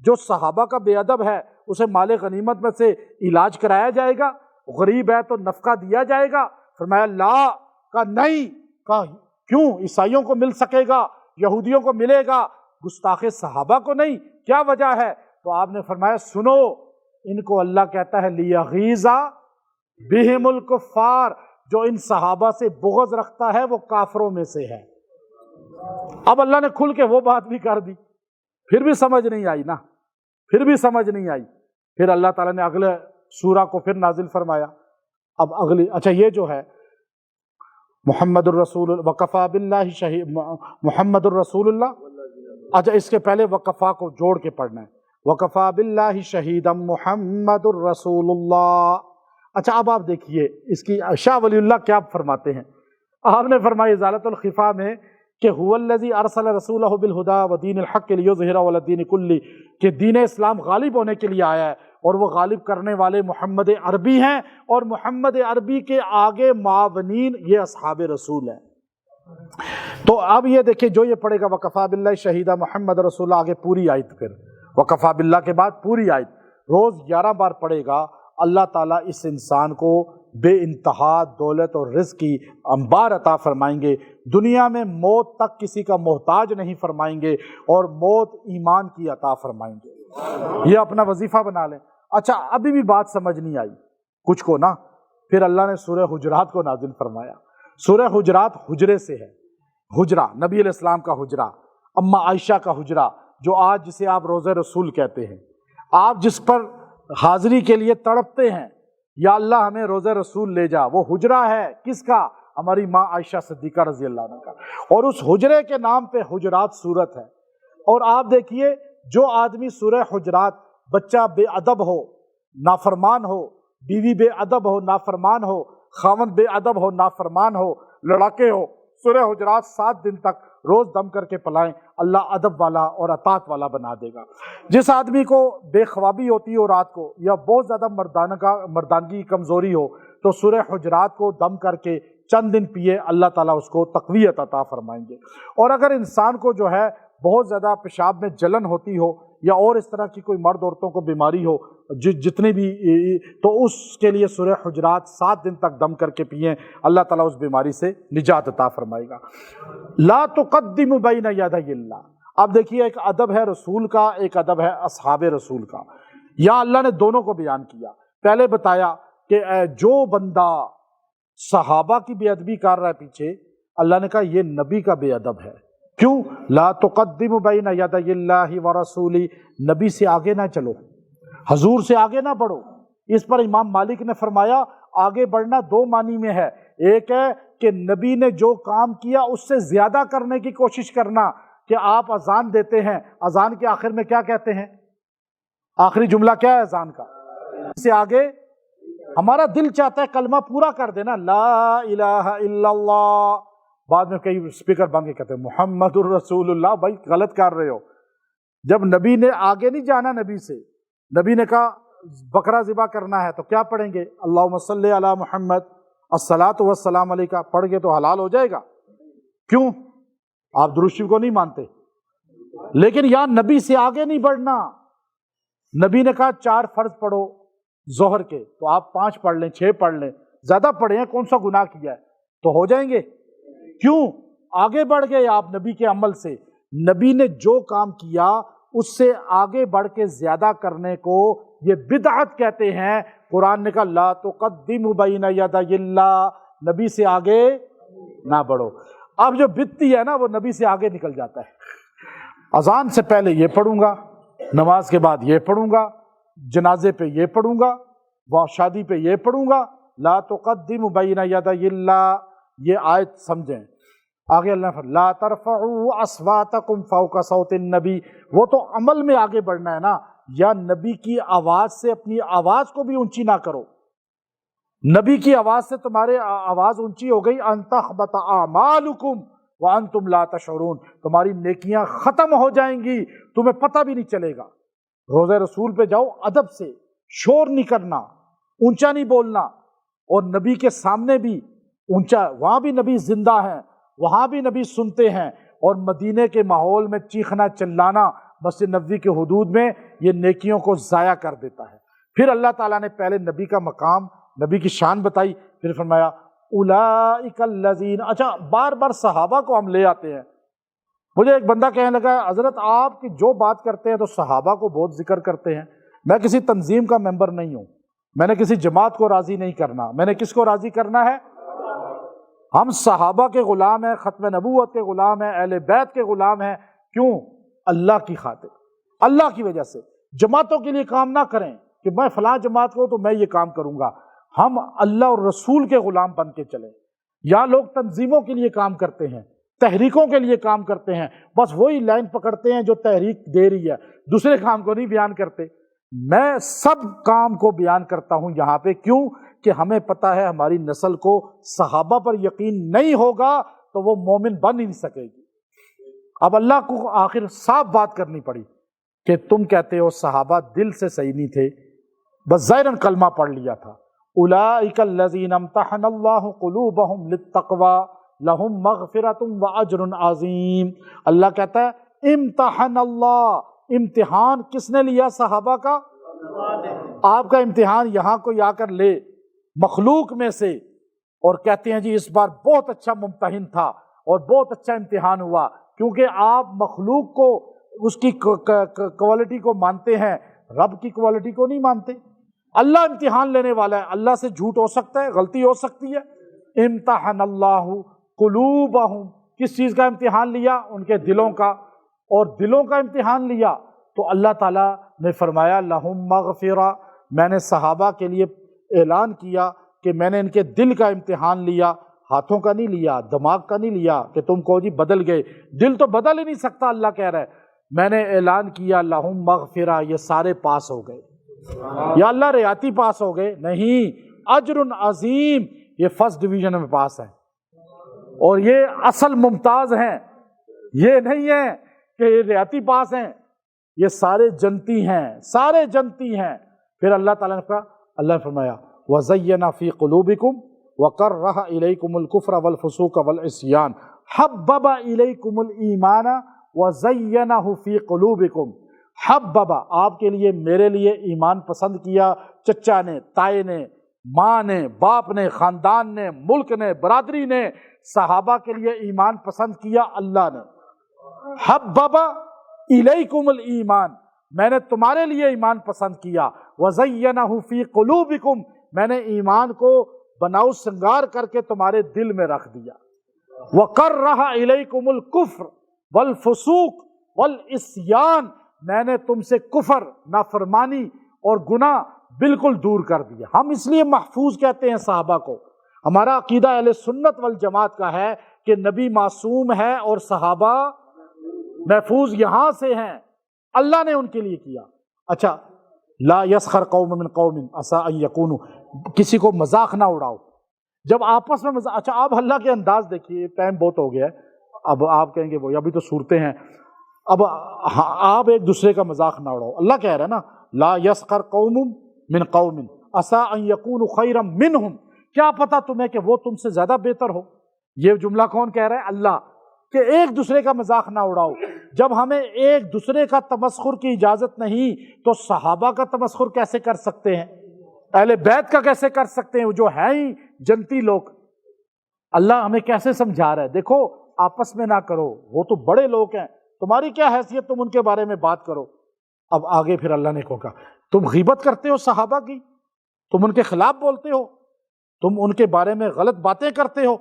جو صحابہ کا بے ادب ہے اسے مال غنیمت میں سے علاج کرایا جائے گا؟ غریب ہے تو نفقہ دیا جائے گا؟ فرمایا لا، کہا نہیں، کہا کیوں؟ عیسائیوں کو مل سکے گا، یہودیوں کو ملے گا، گستاخ صحابہ کو نہیں، کیا وجہ ہے؟ تو آپ نے فرمایا سنو، ان کو اللہ کہتا ہے لیغیظ بہم الکفار، جو ان صحابہ سے بغض رکھتا ہے وہ کافروں میں سے ہے۔ اب اللہ نے کھل کے وہ بات بھی کر دی، پھر بھی سمجھ نہیں آئی نا، پھر بھی سمجھ نہیں آئی۔ پھر اللہ تعالیٰ نے اگلے سورہ کو پھر نازل فرمایا۔ اب اگلی، اچھا یہ جو ہے محمد الرسول وکفا باللہ شہید، محمد الرسول اللہ، اچھا اس کے پہلے وکفا کو جوڑ کے پڑھنا ہے، وکفا باللہ شہیدا محمد الرسول اللہ۔ اچھا اب آپ دیکھیے اس کی شاہ ولی اللہ کیا فرماتے ہیں۔ آپ نے فرمایا ازالۃ الخفا میں کہ هو الذی ارسل رسولہ بالہدی ودین الحق لیظہرہ علی الدین کلہ، کہ دین اسلام غالب ہونے کے لیے آیا ہے اور وہ غالب کرنے والے محمد عربی ہیں، اور محمد عربی کے آگے معاونین یہ اصحاب رسول ہیں۔ تو اب یہ دیکھیں جو یہ پڑھے گا وکفا باللہ شہیدہ محمد رسول اللہ، آگے پوری آیت، پھر وکفا باللہ کے بعد پوری آیت روز 11 بار پڑھے گا، اللہ تعالیٰ اس انسان کو بے انتہا دولت اور رزق کی انبار عطا فرمائیں گے، دنیا میں موت تک کسی کا محتاج نہیں فرمائیں گے، اور موت ایمان کی عطا فرمائیں گے۔ یہ اپنا وظیفہ بنا لیں۔ اچھا ابھی بھی بات سمجھ نہیں آئی کچھ کو نا، پھر اللہ نے سورہ حجرات کو نازل فرمایا۔ سورہ حجرات حجرے سے ہے، حجرہ نبی علیہ السلام کا حجرہ، اما عائشہ کا حجرہ، جو آج جسے آپ روضہ رسول کہتے ہیں، آپ جس پر حاضری کے لیے تڑپتے ہیں، یا اللہ ہمیں روضہ رسول لے جا، وہ حجرہ ہے کس کا؟ ہماری ماں عائشہ صدیقہ رضی اللہ عنہ کا، اور اس حجرے کے نام پہ حجرات سورت ہے۔ اور آپ دیکھیے جو آدمی سورہ حجرات، بچہ بے ادب ہو نافرمان ہو، بیوی بے ادب ہو نافرمان ہو، خاوند بے ادب ہو نافرمان ہو، لڑاکے ہو، سورہ حجرات 7 دن تک روز دم کر کے پلائیں، اللہ ادب والا اور اطاعت والا بنا دے گا۔ جس آدمی کو بے خوابی ہوتی ہو رات کو، یا بہت زیادہ مردانگی کمزوری ہو، تو سورہ حجرات کو دم کر کے چند دن پیے، اللہ تعالیٰ اس کو تقویت عطا فرمائیں گے۔ اور اگر انسان کو جو ہے بہت زیادہ پیشاب میں جلن ہوتی ہو، یا اور اس طرح کی کوئی مرد عورتوں کو بیماری ہو، جتنی بھی، تو اس کے لیے سورہ حجرات 7 دن تک دم کر کے پئیں، اللہ تعالیٰ اس بیماری سے نجات عطا فرمائے گا۔ لا تقدم بین یدی اللہ۔ اب دیکھیے ایک ادب ہے رسول کا، ایک ادب ہے اصحاب رسول کا۔ یا اللہ نے دونوں کو بیان کیا۔ پہلے بتایا کہ جو بندہ صحابہ کی بے ادبی کر رہا ہے پیچھے، اللہ نے کہا یہ نبی کا بے ادب ہے۔ کیوں؟ لا تقدم بین یدی اللہ ورسولہ، نبی سے آگے نہ چلو، حضور سے آگے نہ بڑھو۔ اس پر امام مالک نے فرمایا آگے بڑھنا 2 معنی میں ہے، ایک ہے کہ نبی نے جو کام کیا اس سے زیادہ کرنے کی کوشش کرنا، کہ آپ اذان دیتے ہیں، اذان کے آخر میں کیا کہتے ہیں؟ آخری جملہ کیا ہے اذان کا؟ اس سے آگے ہمارا دل چاہتا ہے کلمہ پورا کر دینا، لا الہ الا اللہ، بعد میں کئی اسپیکر بن کے کہتے ہیں محمد الرسول اللہ. بھائی غلط کر رہے ہو. جب نبی نے آگے نہیں جانا، نبی سے نبی نے کہا بکرا ذبح کرنا ہے تو کیا پڑھیں گے؟ اللہم صلی علی محمد الصلاۃ والسلام علیکہ، پڑھ گے تو حلال ہو جائے گا. کیوں؟ آپ درود شریف کو نہیں مانتے. لیکن یہاں نبی سے آگے نہیں بڑھنا. نبی نے کہا 4 فرض پڑھو ظہر کے، تو آپ 5 پڑھ لیں، 6 پڑھ لیں، زیادہ پڑھیں، کون سا گناہ کیا ہے؟ تو ہو جائیں گے. کیوں؟ آگے بڑھ گئے آپ نبی کے عمل سے. نبی نے جو کام کیا اس سے آگے بڑھ کے زیادہ کرنے کو یہ بدعت کہتے ہیں. قرآن نے کہا لا تقدموا بین یدی اللہ، نبی سے آگے نہ بڑھو. اب جو بدعتی ہے نا وہ نبی سے آگے نکل جاتا ہے. اذان سے پہلے یہ پڑھوں گا، نماز کے بعد یہ پڑھوں گا، جنازے پہ یہ پڑھوں گا، شادی پہ یہ پڑھوں گا. لا تقدموا بین یدی اللہ، یہ آیت سمجھیں. آگے اللہ نے لا ترفعوا اصواتکم فوق صوت النبی، وہ تو عمل میں آگے بڑھنا ہے نا. یا نبی کی آواز سے اپنی آواز کو بھی اونچی نہ کرو. نبی کی آواز سے تمہارے آواز اونچی ہو گئی، ان تحبط اعمالکم وانتم لا تشعرون، تمہاری نیکیاں ختم ہو جائیں گی، تمہیں پتہ بھی نہیں چلے گا. روضہ رسول پہ جاؤ ادب سے، شور نہیں کرنا، اونچا نہیں بولنا. اور نبی کے سامنے بھی اونچا، وہاں بھی نبی زندہ ہیں، وہاں بھی نبی سنتے ہیں. اور مدینے کے ماحول میں چیخنا چلانا مسجد نبوی کے حدود میں یہ نیکیوں کو ضائع کر دیتا ہے. پھر اللہ تعالیٰ نے پہلے نبی کا مقام، نبی کی شان بتائی، پھر فرمایا اولئک الذین. اچھا بار بار صحابہ کو ہم لے آتے ہیں. مجھے ایک بندہ کہنے لگا حضرت آپ کی جو بات کرتے ہیں تو صحابہ کو بہت ذکر کرتے ہیں. میں کسی تنظیم کا ممبر نہیں ہوں، میں نے کسی جماعت کو راضی نہیں کرنا، میں نے کس کو راضی کرنا ہے؟ ہم صحابہ کے غلام ہیں، ختم نبوت کے غلام ہیں، اہل بیت کے غلام ہیں. کیوں؟ اللہ کی خاطر، اللہ کی وجہ سے. جماعتوں کے لیے کام نہ کریں کہ میں فلاں جماعت کو تو میں یہ کام کروں گا. ہم اللہ اور رسول کے غلام بن کے چلیں. یہاں لوگ تنظیموں کے لیے کام کرتے ہیں، تحریکوں کے لیے کام کرتے ہیں، بس وہی لائن پکڑتے ہیں جو تحریک دے رہی ہے، دوسرے کام کو نہیں بیان کرتے. میں سب کام کو بیان کرتا ہوں یہاں پہ. کیوں؟ کہ ہمیں پتہ ہے ہماری نسل کو صحابہ پر یقین نہیں ہوگا تو وہ مومن بن ہی نہیں سکے گی. اب اللہ کو آخر صاف بات کرنی پڑی کہ تم کہتے ہو صحابہ دل سے صحیح نہیں تھے، بس ظاہراً کلمہ پڑھ لیا تھا. اولئک الذین امتحن اللہ قلوبہم للتقوی لہم مغفرۃ واجر عظیم. اللہ کہتا ہے امتحن اللہ، امتحان کس نے لیا صحابہ کا؟ آپ کا امتحان یہاں کوئی آ کر لے مخلوق میں سے اور کہتے ہیں جی اس بار بہت اچھا ممتحن تھا اور بہت اچھا امتحان ہوا، کیونکہ آپ مخلوق کو اس کی کوالٹی کو مانتے ہیں، رب کی کوالٹی کو نہیں مانتے. اللہ امتحان لینے والا ہے، اللہ سے جھوٹ ہو سکتا ہے، غلطی ہو سکتی ہے. امتحن اللہ قلوبہم، کس چیز کا امتحان لیا؟ ان کے دلوں کا. اور دلوں کا امتحان لیا تو اللہ تعالیٰ نے فرمایا لہم مغفرہ. میں نے صحابہ کے لیے اعلان کیا کہ میں نے ان کے دل کا امتحان لیا، ہاتھوں کا نہیں لیا، دماغ کا نہیں لیا کہ تم کو جی بدل گئے. دل تو بدل ہی نہیں سکتا، اللہ کہہ رہا ہے. میں نے اعلان کیا لہم مغفرہ، یہ سارے پاس ہو گئے. یا اللہ ریاتی پاس ہو گئے؟ نہیں، اجر عظیم، یہ فرسٹ ڈویژن میں پاس ہیں اور یہ اصل ممتاز ہیں. یہ نہیں ہے کہ یہ ریاتی پاس ہیں، یہ سارے جنتی ہیں، سارے جنتی ہیں. پھر اللہ تعالیٰ نے کہا، اللہ نے فرمایا وَزَيَّنَ فِي قُلُوبِكُمْ وَكَرَّهَ إِلَيْكُمُ الْكُفْرَ وَالْفُسُوقَ وَالْعِصْيَانَ حَبَّبَ إِلَيْكُمُ الْإِيمَانَ وَزَيَّنَهُ فِي قُلُوبِكُمْ. حببا، آپ کے لیے میرے لیے ایمان پسند کیا، چچا نے، تائے نے، ماں نے، باپ نے، خاندان نے، ملک نے، برادری نے، صحابہ کے لیے ایمان پسند کیا اللہ نے. حببا الیکم الایمان، میں نے تمہارے لیے ایمان پسند کیا. وزینہ فی قلوبکم، میں نے ایمان کو بناؤ سنگار کر کے تمہارے دل میں رکھ دیا. وکرہ الیکم الکفر والفسوق والعصیان، میں نے تم سے کفر، نافرمانی اور گناہ بالکل دور کر دیا. ہم اس لیے محفوظ کہتے ہیں صحابہ کو. ہمارا عقیدہ اہل سنت والجماعت کا ہے کہ نبی معصوم ہے اور صحابہ محفوظ یہاں سے ہیں، اللہ نے ان کے لیے کیا. اچھا، لا یسخر قوم من قوم عسى ان یکونوا، کسی کو مذاق نہ اڑاؤ. جب آپس میں مذاق، اچھا آپ اللہ کے انداز دیکھیے، ٹائم بہت ہو گیا ہے، اب آپ کہیں گے وہ ابھی تو صورتیں ہیں، اب آپ ایک دوسرے کا مذاق نہ اڑاؤ. اللہ کہہ رہا ہے نا لا یسخر قوم من قوم عسیٰ ان یکونوا خیرا منہم، کیا پتہ تمہیں کہ وہ تم سے زیادہ بہتر ہو. یہ جملہ کون کہہ رہا ہے؟ اللہ، کہ ایک دوسرے کا مذاق نہ اڑاؤ. جب ہمیں ایک دوسرے کا تمسخر کی اجازت نہیں تو صحابہ کا تمسخر کیسے کر سکتے ہیں؟ اہل بیت کا کیسے کر سکتے ہیں جو ہیں ہی جنتی لوگ؟ اللہ ہمیں کیسے سمجھا رہا ہے، دیکھو آپس میں نہ کرو، وہ تو بڑے لوگ ہیں، تمہاری کیا حیثیت تم ان کے بارے میں بات کرو. اب آگے پھر اللہ نے کہا تم غیبت کرتے ہو صحابہ کی، تم ان کے خلاف بولتے ہو، تم ان کے بارے میں غلط باتیں کرتے ہو.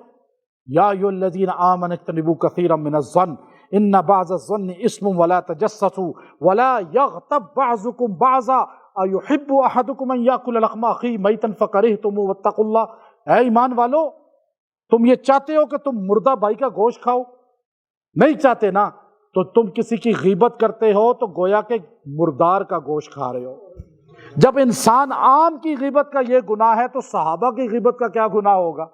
یا ایھا الذین آمنوا اجتنبوا کثیرا من الظن ان بعض الظن اسم ولا تجسسوا ولا یغتب بعضکم بعضا ایحب احدکم ان یاکل لحم اخیہ میتا فکرہتموہ واتقوا اللہ. اے ایمان والو، تم یہ چاہتے ہو کہ تم مردہ بھائی کا گوشت کھاؤ؟ نہیں چاہتے نا، تو تم کسی کی غیبت کرتے ہو تو گویا کہ مردار کا گوشت کھا رہے ہو. جب انسان عام کی غیبت کا یہ گناہ ہے تو صحابہ کی غیبت کا کیا گناہ ہوگا؟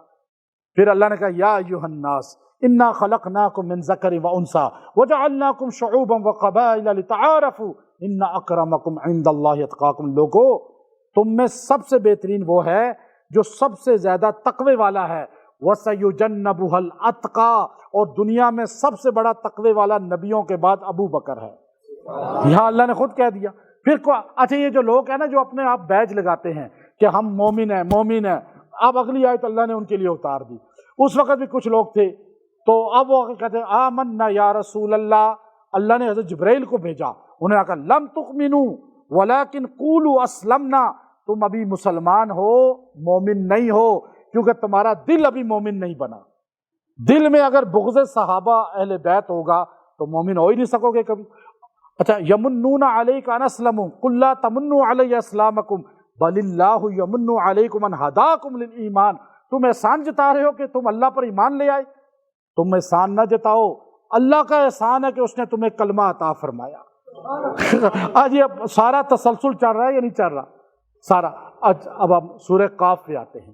پھر اللہ نے کہا یا ایھا الناس انا خلقناکم من ذکر و انثی وجعلناکم شعوبا وقبائل لتعارفوا ان اکرمکم عند اللہ اتقاکم. لوگو، تم میں سب سے بہترین وہ ہے جو سب سے زیادہ تقوی والا ہے. وَسَيُجَنَّبُهَا الْأَتْقَى، اور دنیا میں سب سے بڑا تقوی والا نبیوں کے بعد ابو بکر ہے. یہاں اللہ نے خود کہہ دیا. پھر اچھا یہ جو لوگ ہیں نا جو اپنے آپ بیج لگاتے ہیں کہ ہم مومن ہیں مومن ہیں، اب اگلی آیت اللہ نے ان کے لیے اتار دی. اس وقت بھی کچھ لوگ تھے تو اب وہ کہتے ہیں آمنا یا رسول اللہ. اللہ نے حضرت جبرائیل کو بھیجا، انہوں نے کہا لم تؤمنوا ولکن قولوا اسلمنا، تم ابھی مسلمان ہو، مومن نہیں ہو، کیونکہ تمہارا دل ابھی مومن نہیں بنا. دل میں اگر بغض صحابہ اہل بیت ہوگا تو مومن ہو ہی نہیں سکو گے کبھی. اچھا یمنون علیک ان اسلموا قل لا تمنوا علی اسلامکم بل اللہ یمن علیکم ان ہداکم للایمان. تم احسان جتا رہے ہو کہ تم اللہ پر ایمان لے آئے. تم احسان نہ جتاؤ، اللہ کا احسان ہے کہ اس نے تمہیں کلمہ عطا فرمایا. آج یہ سارا تسلسل چل رہا ہے یا نہیں چل رہا؟ سارا. اب ہم سورہ قاف پہ آتے ہیں.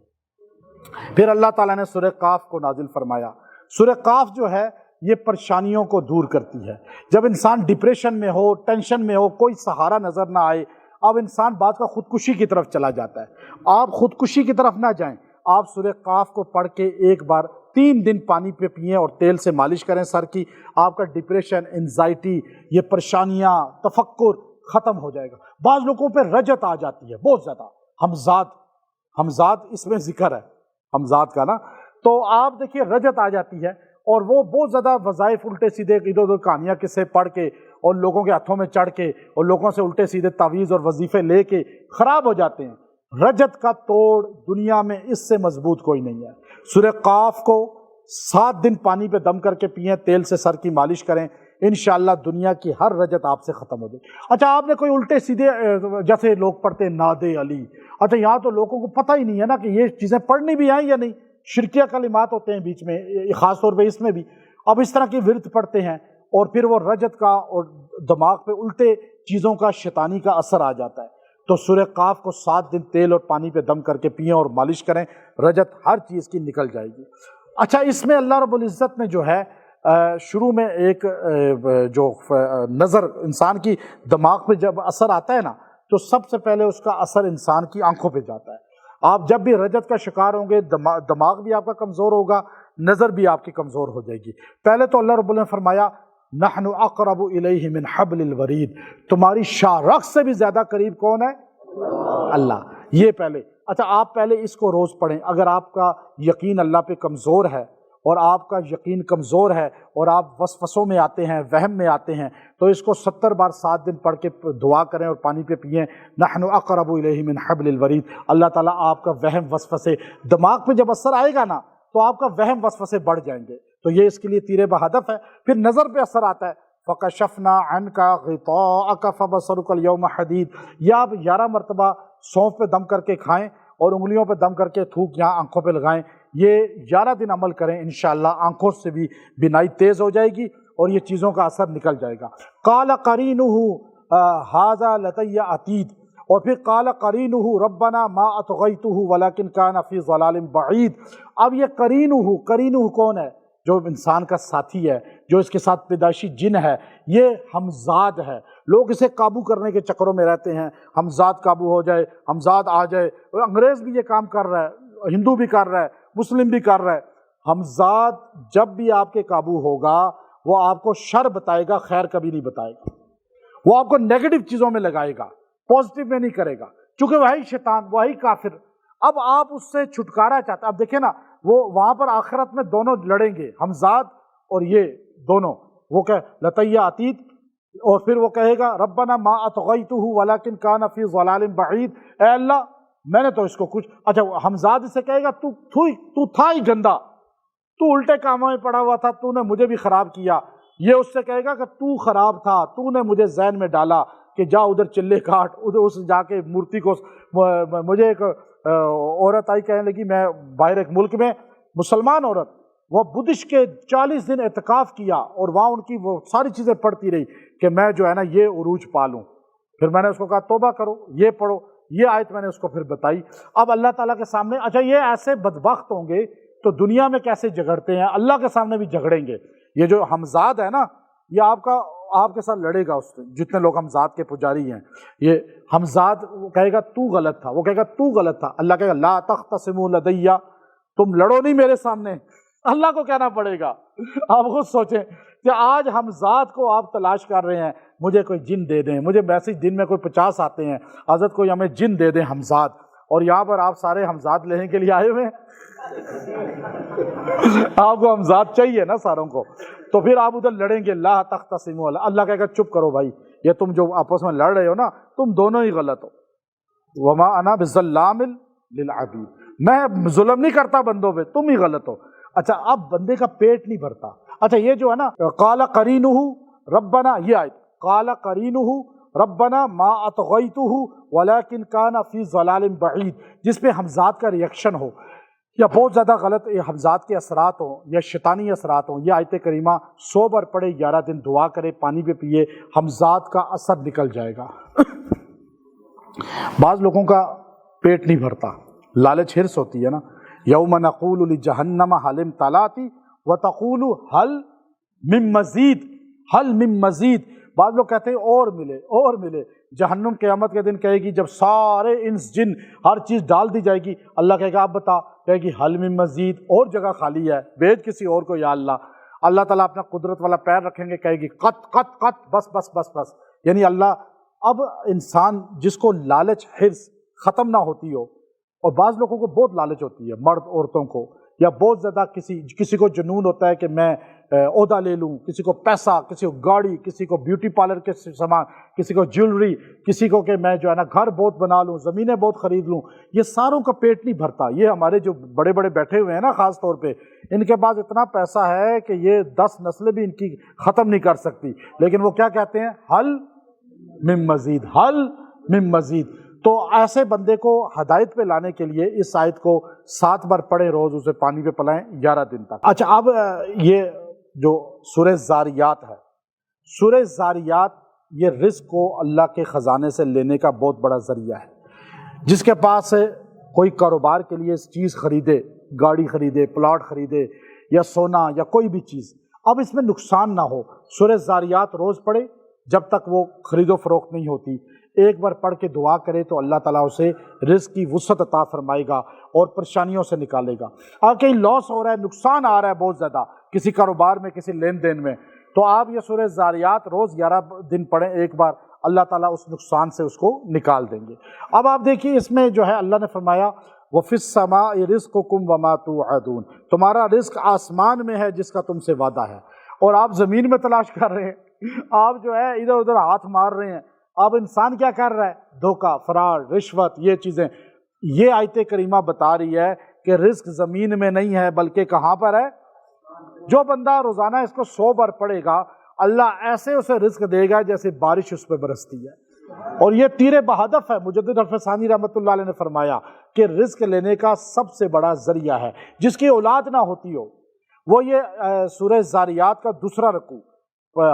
پھر اللہ تعالیٰ نے سورہ قاف کو نازل فرمایا. سورہ قاف جو ہے یہ پریشانیوں کو دور کرتی ہے. جب انسان ڈپریشن میں ہو، ٹینشن میں ہو، کوئی سہارا نظر نہ آئے، اب انسان بعد کا خودکشی کی طرف چلا جاتا ہے. آپ خودکشی کی طرف نہ جائیں. آپ سورہ قاف کو پڑھ کے ایک بار 3 دن پانی پہ پئیں اور تیل سے مالش کریں سر کی، آپ کا ڈپریشن، انزائٹی، یہ پریشانیاں، تفکر ختم ہو جائے گا. بعض لوگوں پہ رجت آ جاتی ہے بہت زیادہ، حمزات اس میں ذکر ہے حمزات کا نا، تو آپ دیکھیے رجت آ جاتی ہے اور وہ بہت زیادہ وظائف الٹے سیدھے ادھر ادھر کہانیاں قصے پڑھ کے اور لوگوں کے ہاتھوں میں چڑھ کے اور لوگوں سے الٹے سیدھے تعویذ اور وظیفے لے کے خراب ہو جاتے ہیں. رجت کا توڑ دنیا میں اس سے مضبوط کوئی نہیں ہے. سورہ قاف کو 7 دن پانی پہ دم کر کے پئیں، تیل سے سر کی مالش کریں، انشاءاللہ دنیا کی ہر رجت آپ سے ختم ہو جائے. اچھا آپ نے کوئی الٹے سیدھے جیسے لوگ پڑھتے ہیں ناد علی، اچھا یہاں تو لوگوں کو پتہ ہی نہیں ہے نا کہ یہ چیزیں پڑھنی بھی آئیں یا نہیں. شرکیہ کلمات ہوتے ہیں بیچ میں، خاص طور پہ اس میں بھی. اب اس طرح کی ورد پڑھتے ہیں اور پھر وہ رجت کا اور دماغ پہ الٹے چیزوں کا شیطانی کا اثر آ جاتا ہے. تو سورہ قاف کو 7 دن تیل اور پانی پہ دم کر کے پئیں اور مالش کریں، رجت ہر چیز کی نکل جائے گی. اچھا اس میں اللہ رب العزت نے جو ہے شروع میں ایک جو نظر انسان کی دماغ پہ جب اثر آتا ہے نا تو سب سے پہلے اس کا اثر انسان کی آنکھوں پہ جاتا ہے. آپ جب بھی رجت کا شکار ہوں گے دماغ بھی آپ کا کمزور ہوگا، نظر بھی آپ کی کمزور ہو جائے گی. پہلے تو اللہ رب العزت نے فرمایا نحن اقرب الیہ من حبل الورید، تمہاری شاہ رخ سے بھی زیادہ قریب کون ہے؟ اللہ. یہ پہلے. اچھا آپ پہلے اس کو روز پڑھیں. اگر آپ کا یقین اللہ پہ کمزور ہے اور آپ کا یقین کمزور ہے اور آپ وسوسوں میں آتے ہیں، وہم میں آتے ہیں، تو اس کو 70 بار 7 دن پڑھ کے دعا کریں اور پانی پہ پئیں. نحن اقرب الیہ من حبل الورید. اللہ تعالیٰ آپ کا وہم وسوسے، دماغ پہ جب اثر آئے گا نا تو آپ کا وہم وسوسے بڑھ جائیں گے، تو یہ اس کے لیے تیر بہدف ہے. پھر نظر پہ اثر آتا ہے فَكَشَفْنَا عَنْكَ غِطَاءَكَ فَبَصَرُكَ الْيَوْمَ حَدِيدٌ. یا آپ 11 مرتبہ سونف پہ دم کر کے کھائیں اور انگلیوں پہ دم کر کے تھوک یہاں آنکھوں پہ لگائیں. یہ 11 دن عمل کریں، انشاءاللہ آنکھوں سے بھی بینائی تیز ہو جائے گی اور یہ چیزوں کا اثر نکل جائے گا. قَالَ قَرِينُهُ هَذَا لَدَيَّ عَتِيدٌ. اور پھر قال قرینہ ربنا ما اطغیتہ ولکن کان فی ضلال بعید۔ اب یہ قرینہ کون ہے؟ جو انسان کا ساتھی ہے، جو اس کے ساتھ پیدائشی جن ہے، یہ ہمزاد ہے۔ لوگ اسے قابو کرنے کے چکروں میں رہتے ہیں، ہمزاد قابو ہو جائے، ہمزاد آ جائے۔ اور انگریز بھی یہ کام کر رہا ہے، ہندو بھی کر رہا ہے، مسلم بھی کر رہا ہے۔ ہمزاد جب بھی آپ کے قابو ہوگا وہ آپ کو شر بتائے گا، خیر کبھی نہیں بتائے گا۔ وہ آپ کو نیگیٹو چیزوں میں لگائے گا، پازیٹیو میں نہیں کرے گا، چونکہ وہی شیطان، وہی کافر۔ اب آپ اس سے چھٹکارا چاہتے ہیں۔ اب دیکھیں نا، وہ وہاں پر آخرت میں دونوں لڑیں گے، ہمزاد اور یہ دونوں۔ وہ کہ لطیہ عتید، اور پھر وہ کہے گا ربنا ما اطغیتہ ولکن کان فی ضلال بعید، اے اللہ میں نے تو اس کو کچھ، اچھا ہمزاد اسے کہے گا تو تھا ہی گندا، تو الٹے کاموں میں پڑا ہوا تھا، تو نے مجھے بھی خراب کیا۔ یہ اس سے کہے گا کہ تو خراب تھا، تو نے مجھے ذہن میں ڈالا کہ جا ادھر چلے کاٹ، ادھر اس جا کے مورتی کو۔ مجھے ایک عورت آئی کہنے لگی، میں باہر ایک ملک میں، مسلمان عورت، وہ بدھسٹ کے 40 دن اعتکاف کیا اور وہاں ان کی وہ ساری چیزیں پڑھتی رہی کہ میں جو ہے نا یہ عروج پالوں۔ پھر میں نے اس کو کہا توبہ کرو، یہ پڑھو، یہ آیت میں نے اس کو پھر بتائی۔ اب اللہ تعالیٰ کے سامنے، اچھا یہ ایسے بدبخت ہوں گے تو دنیا میں کیسے جھگڑتے ہیں، اللہ کے سامنے بھی جھگڑیں گے۔ یہ جو ہمزاد ہے نا، یہ آپ کے ساتھ لڑے گا، اس سے جتنے لوگ ہمزاد کے پجاری ہیں۔ یہ ہمزاد وہ کہے گا تو غلط تھا، وہ کہے گا تو غلط تھا، اللہ کہے گا لا تختصموا لدی، تم لڑو نہیں میرے سامنے، اللہ کو کہنا پڑے گا۔ آپ خود سوچیں کہ آج ہمزاد کو آپ تلاش کر رہے ہیں، مجھے کوئی جن دے دیں، مجھے میسج دن میں کوئی 50 آتے ہیں، حضرت کوئی ہمیں جن دے دیں ہمزاد، اور یہاں پر آپ سارے ہمزاد لینے کے لیے آئے ہوئے ہیں۔ آپ کو ہمزاد چاہیے نا ساروں کو، تو پھر آپ ادھر لڑیں گے لا تختصموا، اللہ کہے گا چپ کرو بھائی، یہ تم جو آپس میں لڑ رہے ہو نا، تم دونوں ہی غلط ہو۔ وما انا بظلام للعبید، میں ظلم نہیں کرتا بندوں پہ، تم ہی غلط ہو۔ اچھا اب بندے کا پیٹ نہیں بھرتا۔ اچھا یہ جو ہے نا قال قرینہ ربنا، یہ آیت قال قرینہ ربنا ما اطغیتہ ولکن کان فی ضلال بعید، جس پہ ہمزاد کا ریئیکشن ہو یا بہت زیادہ غلط ہمزاد کے اثرات ہوں یا شیطانی اثرات ہوں، یہ آیت کریمہ 100 بار پڑھے، 11 دن دعا کرے، پانی پہ پیے، ہمزاد کا اثر نکل جائے گا۔ بعض لوگوں کا پیٹ نہیں بھرتا، لالچ ہرس ہوتی ہے نا، یوم نقول لجہنم حل امتلأت وتقول حل من مزید، حل من مزید۔ بعض لوگ کہتے ہیں اور ملے اور ملے۔ جہنم قیامت کے دن کہے گی جب سارے انس جن ہر چیز ڈال دی جائے گی، اللہ کہے گا آپ بتا، کہے گی حل من مزید، اور جگہ خالی ہے، بھیج کسی اور کو یا اللہ۔ اللہ تعالیٰ اپنا قدرت والا پیر رکھیں گے، کہے گی قط قط قط، بس بس بس بس، یعنی اللہ۔ اب انسان جس کو لالچ حرص ختم نہ ہوتی ہو، اور بعض لوگوں کو بہت لالچ ہوتی ہے، مرد عورتوں کو، یا بہت زیادہ کسی کو جنون ہوتا ہے کہ میں عہدہ لے لوں، کسی کو پیسہ، کسی کو گاڑی، کسی کو بیوٹی پارلر کے سامان، کسی کو جیولری، کسی کو کہ میں جو ہے نا گھر بہت بنا لوں، زمینیں بہت خرید لوں۔ یہ ساروں کا پیٹ نہیں بھرتا۔ یہ ہمارے جو بڑے بڑے بیٹھے ہوئے ہیں نا، خاص طور پہ ان کے پاس اتنا پیسہ ہے کہ یہ 10 نسلیں بھی ان کی ختم نہیں کر سکتی، لیکن وہ کیا کہتے ہیں؟ حل من مزید، حل من مزید۔ تو ایسے بندے کو ہدایت پہ لانے کے لیے اس آیت کو 7 بار پڑھیں، روز اسے پانی پہ پلائیں 11 دن تک۔ اچھا اب یہ جو سورہ زاریات ہے، سورہ زاریات یہ رزق کو اللہ کے خزانے سے لینے کا بہت بڑا ذریعہ ہے۔ جس کے پاس کوئی کاروبار کے لیے چیز خریدے، گاڑی خریدے، پلاٹ خریدے، یا سونا یا کوئی بھی چیز، اب اس میں نقصان نہ ہو، سورہ زاریات روز پڑھے جب تک وہ خرید و فروخت نہیں ہوتی۔ ایک بار پڑھ کے دعا کرے تو اللہ تعالیٰ اسے رزق کی وسعت عطا فرمائے گا اور پریشانیوں سے نکالے گا۔ اگر کہیں لاس ہو رہا ہے، نقصان آ رہا ہے بہت زیادہ کسی کاروبار میں، کسی لین دین میں، تو آپ یہ سورہ زاریات روز 11 دن پڑھیں ایک بار، اللہ تعالیٰ اس نقصان سے اس کو نکال دیں گے۔ اب آپ دیکھیے اس میں جو ہے اللہ نے فرمایا وَفِي السَّمَاءِ رِزْقُكُمْ وَمَا تُوعَدُونَ، تمہارا رزق آسمان میں ہے جس کا تم سے وعدہ ہے، اور آپ زمین میں تلاش کر رہے ہیں، آپ جو ہے ادھر ادھر ہاتھ مار رہے ہیں۔ اب انسان کیا کر رہا ہے؟ دھوکہ، فراڈ، رشوت، یہ چیزیں۔ یہ آیت کریمہ بتا رہی ہے کہ رزق زمین میں نہیں ہے بلکہ کہاں پر ہے؟ جو بندہ روزانہ اس کو 100 بار پڑھے گا، اللہ ایسے اسے رزق دے گا جیسے بارش اس پہ برستی ہے۔ اور یہ تیر بہدف ہے۔ مجدد حفظ ثانی رحمۃ اللہ علیہ نے فرمایا کہ رزق لینے کا سب سے بڑا ذریعہ ہے، جس کی اولاد نہ ہوتی ہو، وہ یہ سورہ زاریات کا 2 رکوع،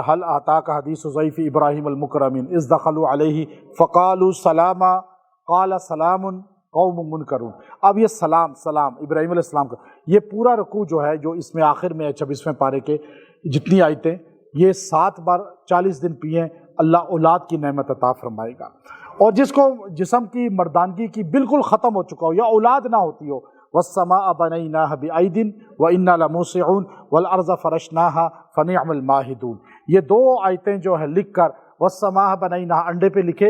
حل آتاک حدیث ضیف ابراہیم المکرمین اذ دخلوا علیہ فقالوا سلاما قال سلام قوم منکرون. اب یہ سلام ابراہیم علیہ السلام کا یہ پورا رکوع جو ہے، جو اس میں آخر میں 26ویں پارے کے جتنی آیتیں، یہ 7 بار 40 دن پئیں اللہ اولاد کی نعمت عطا فرمائے گا. اور جس کو جسم کی مردانگی کی بالکل ختم ہو چکا ہو یا اولاد نہ ہوتی ہو، والسماء بنیناها بأید وإنا لموسعون والارض فرشناها فنعم الماہدون. یہ 2 آیتیں جو ہے لکھ کر والسماء بنیناها انڈے پہ لکھے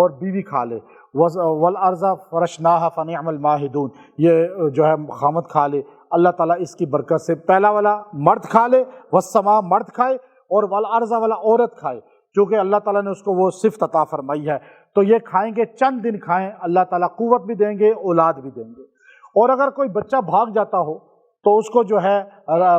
اور بیوی کھا لے، والارض فرشناها فنعم الماہدون یہ جو ہے خامد کھا لے، اللہ تعالیٰ اس کی برکت سے پہلا والا مرد کھا لے، والسماء مرد کھائے اور والارض والا عورت کھائے، کیونکہ اللہ تعالیٰ نے اس کو وہ صفت عطا فرمائی ہے. تو یہ کھائیں گے، چند دن کھائیں، اللہ تعالیٰ قوت بھی دیں گے، اولاد بھی دیں گے. اور اگر کوئی بچہ بھاگ جاتا ہو تو اس کو جو ہے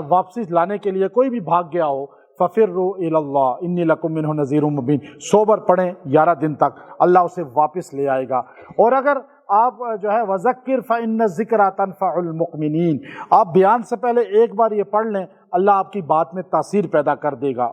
واپسی لانے کے لیے کوئی بھی بھاگ گیا ہو، فَفِرُّوا إِلَى اللَّهِ إِنِّي لَكُم مِّنْهُ نَذِيرٌ مُّبِينٌ، سوبر پڑھیں 11 دن تک، اللہ اسے واپس لے آئے گا. اور اگر آپ جو ہے وَذَكِّرْ فَإِنَّ الذِّكْرَىٰ تَنفَعُ الْمُؤْمِنِينَ، آپ بیان سے پہلے ایک بار یہ پڑھ لیں، اللہ آپ کی بات میں تاثیر پیدا کر دے گا.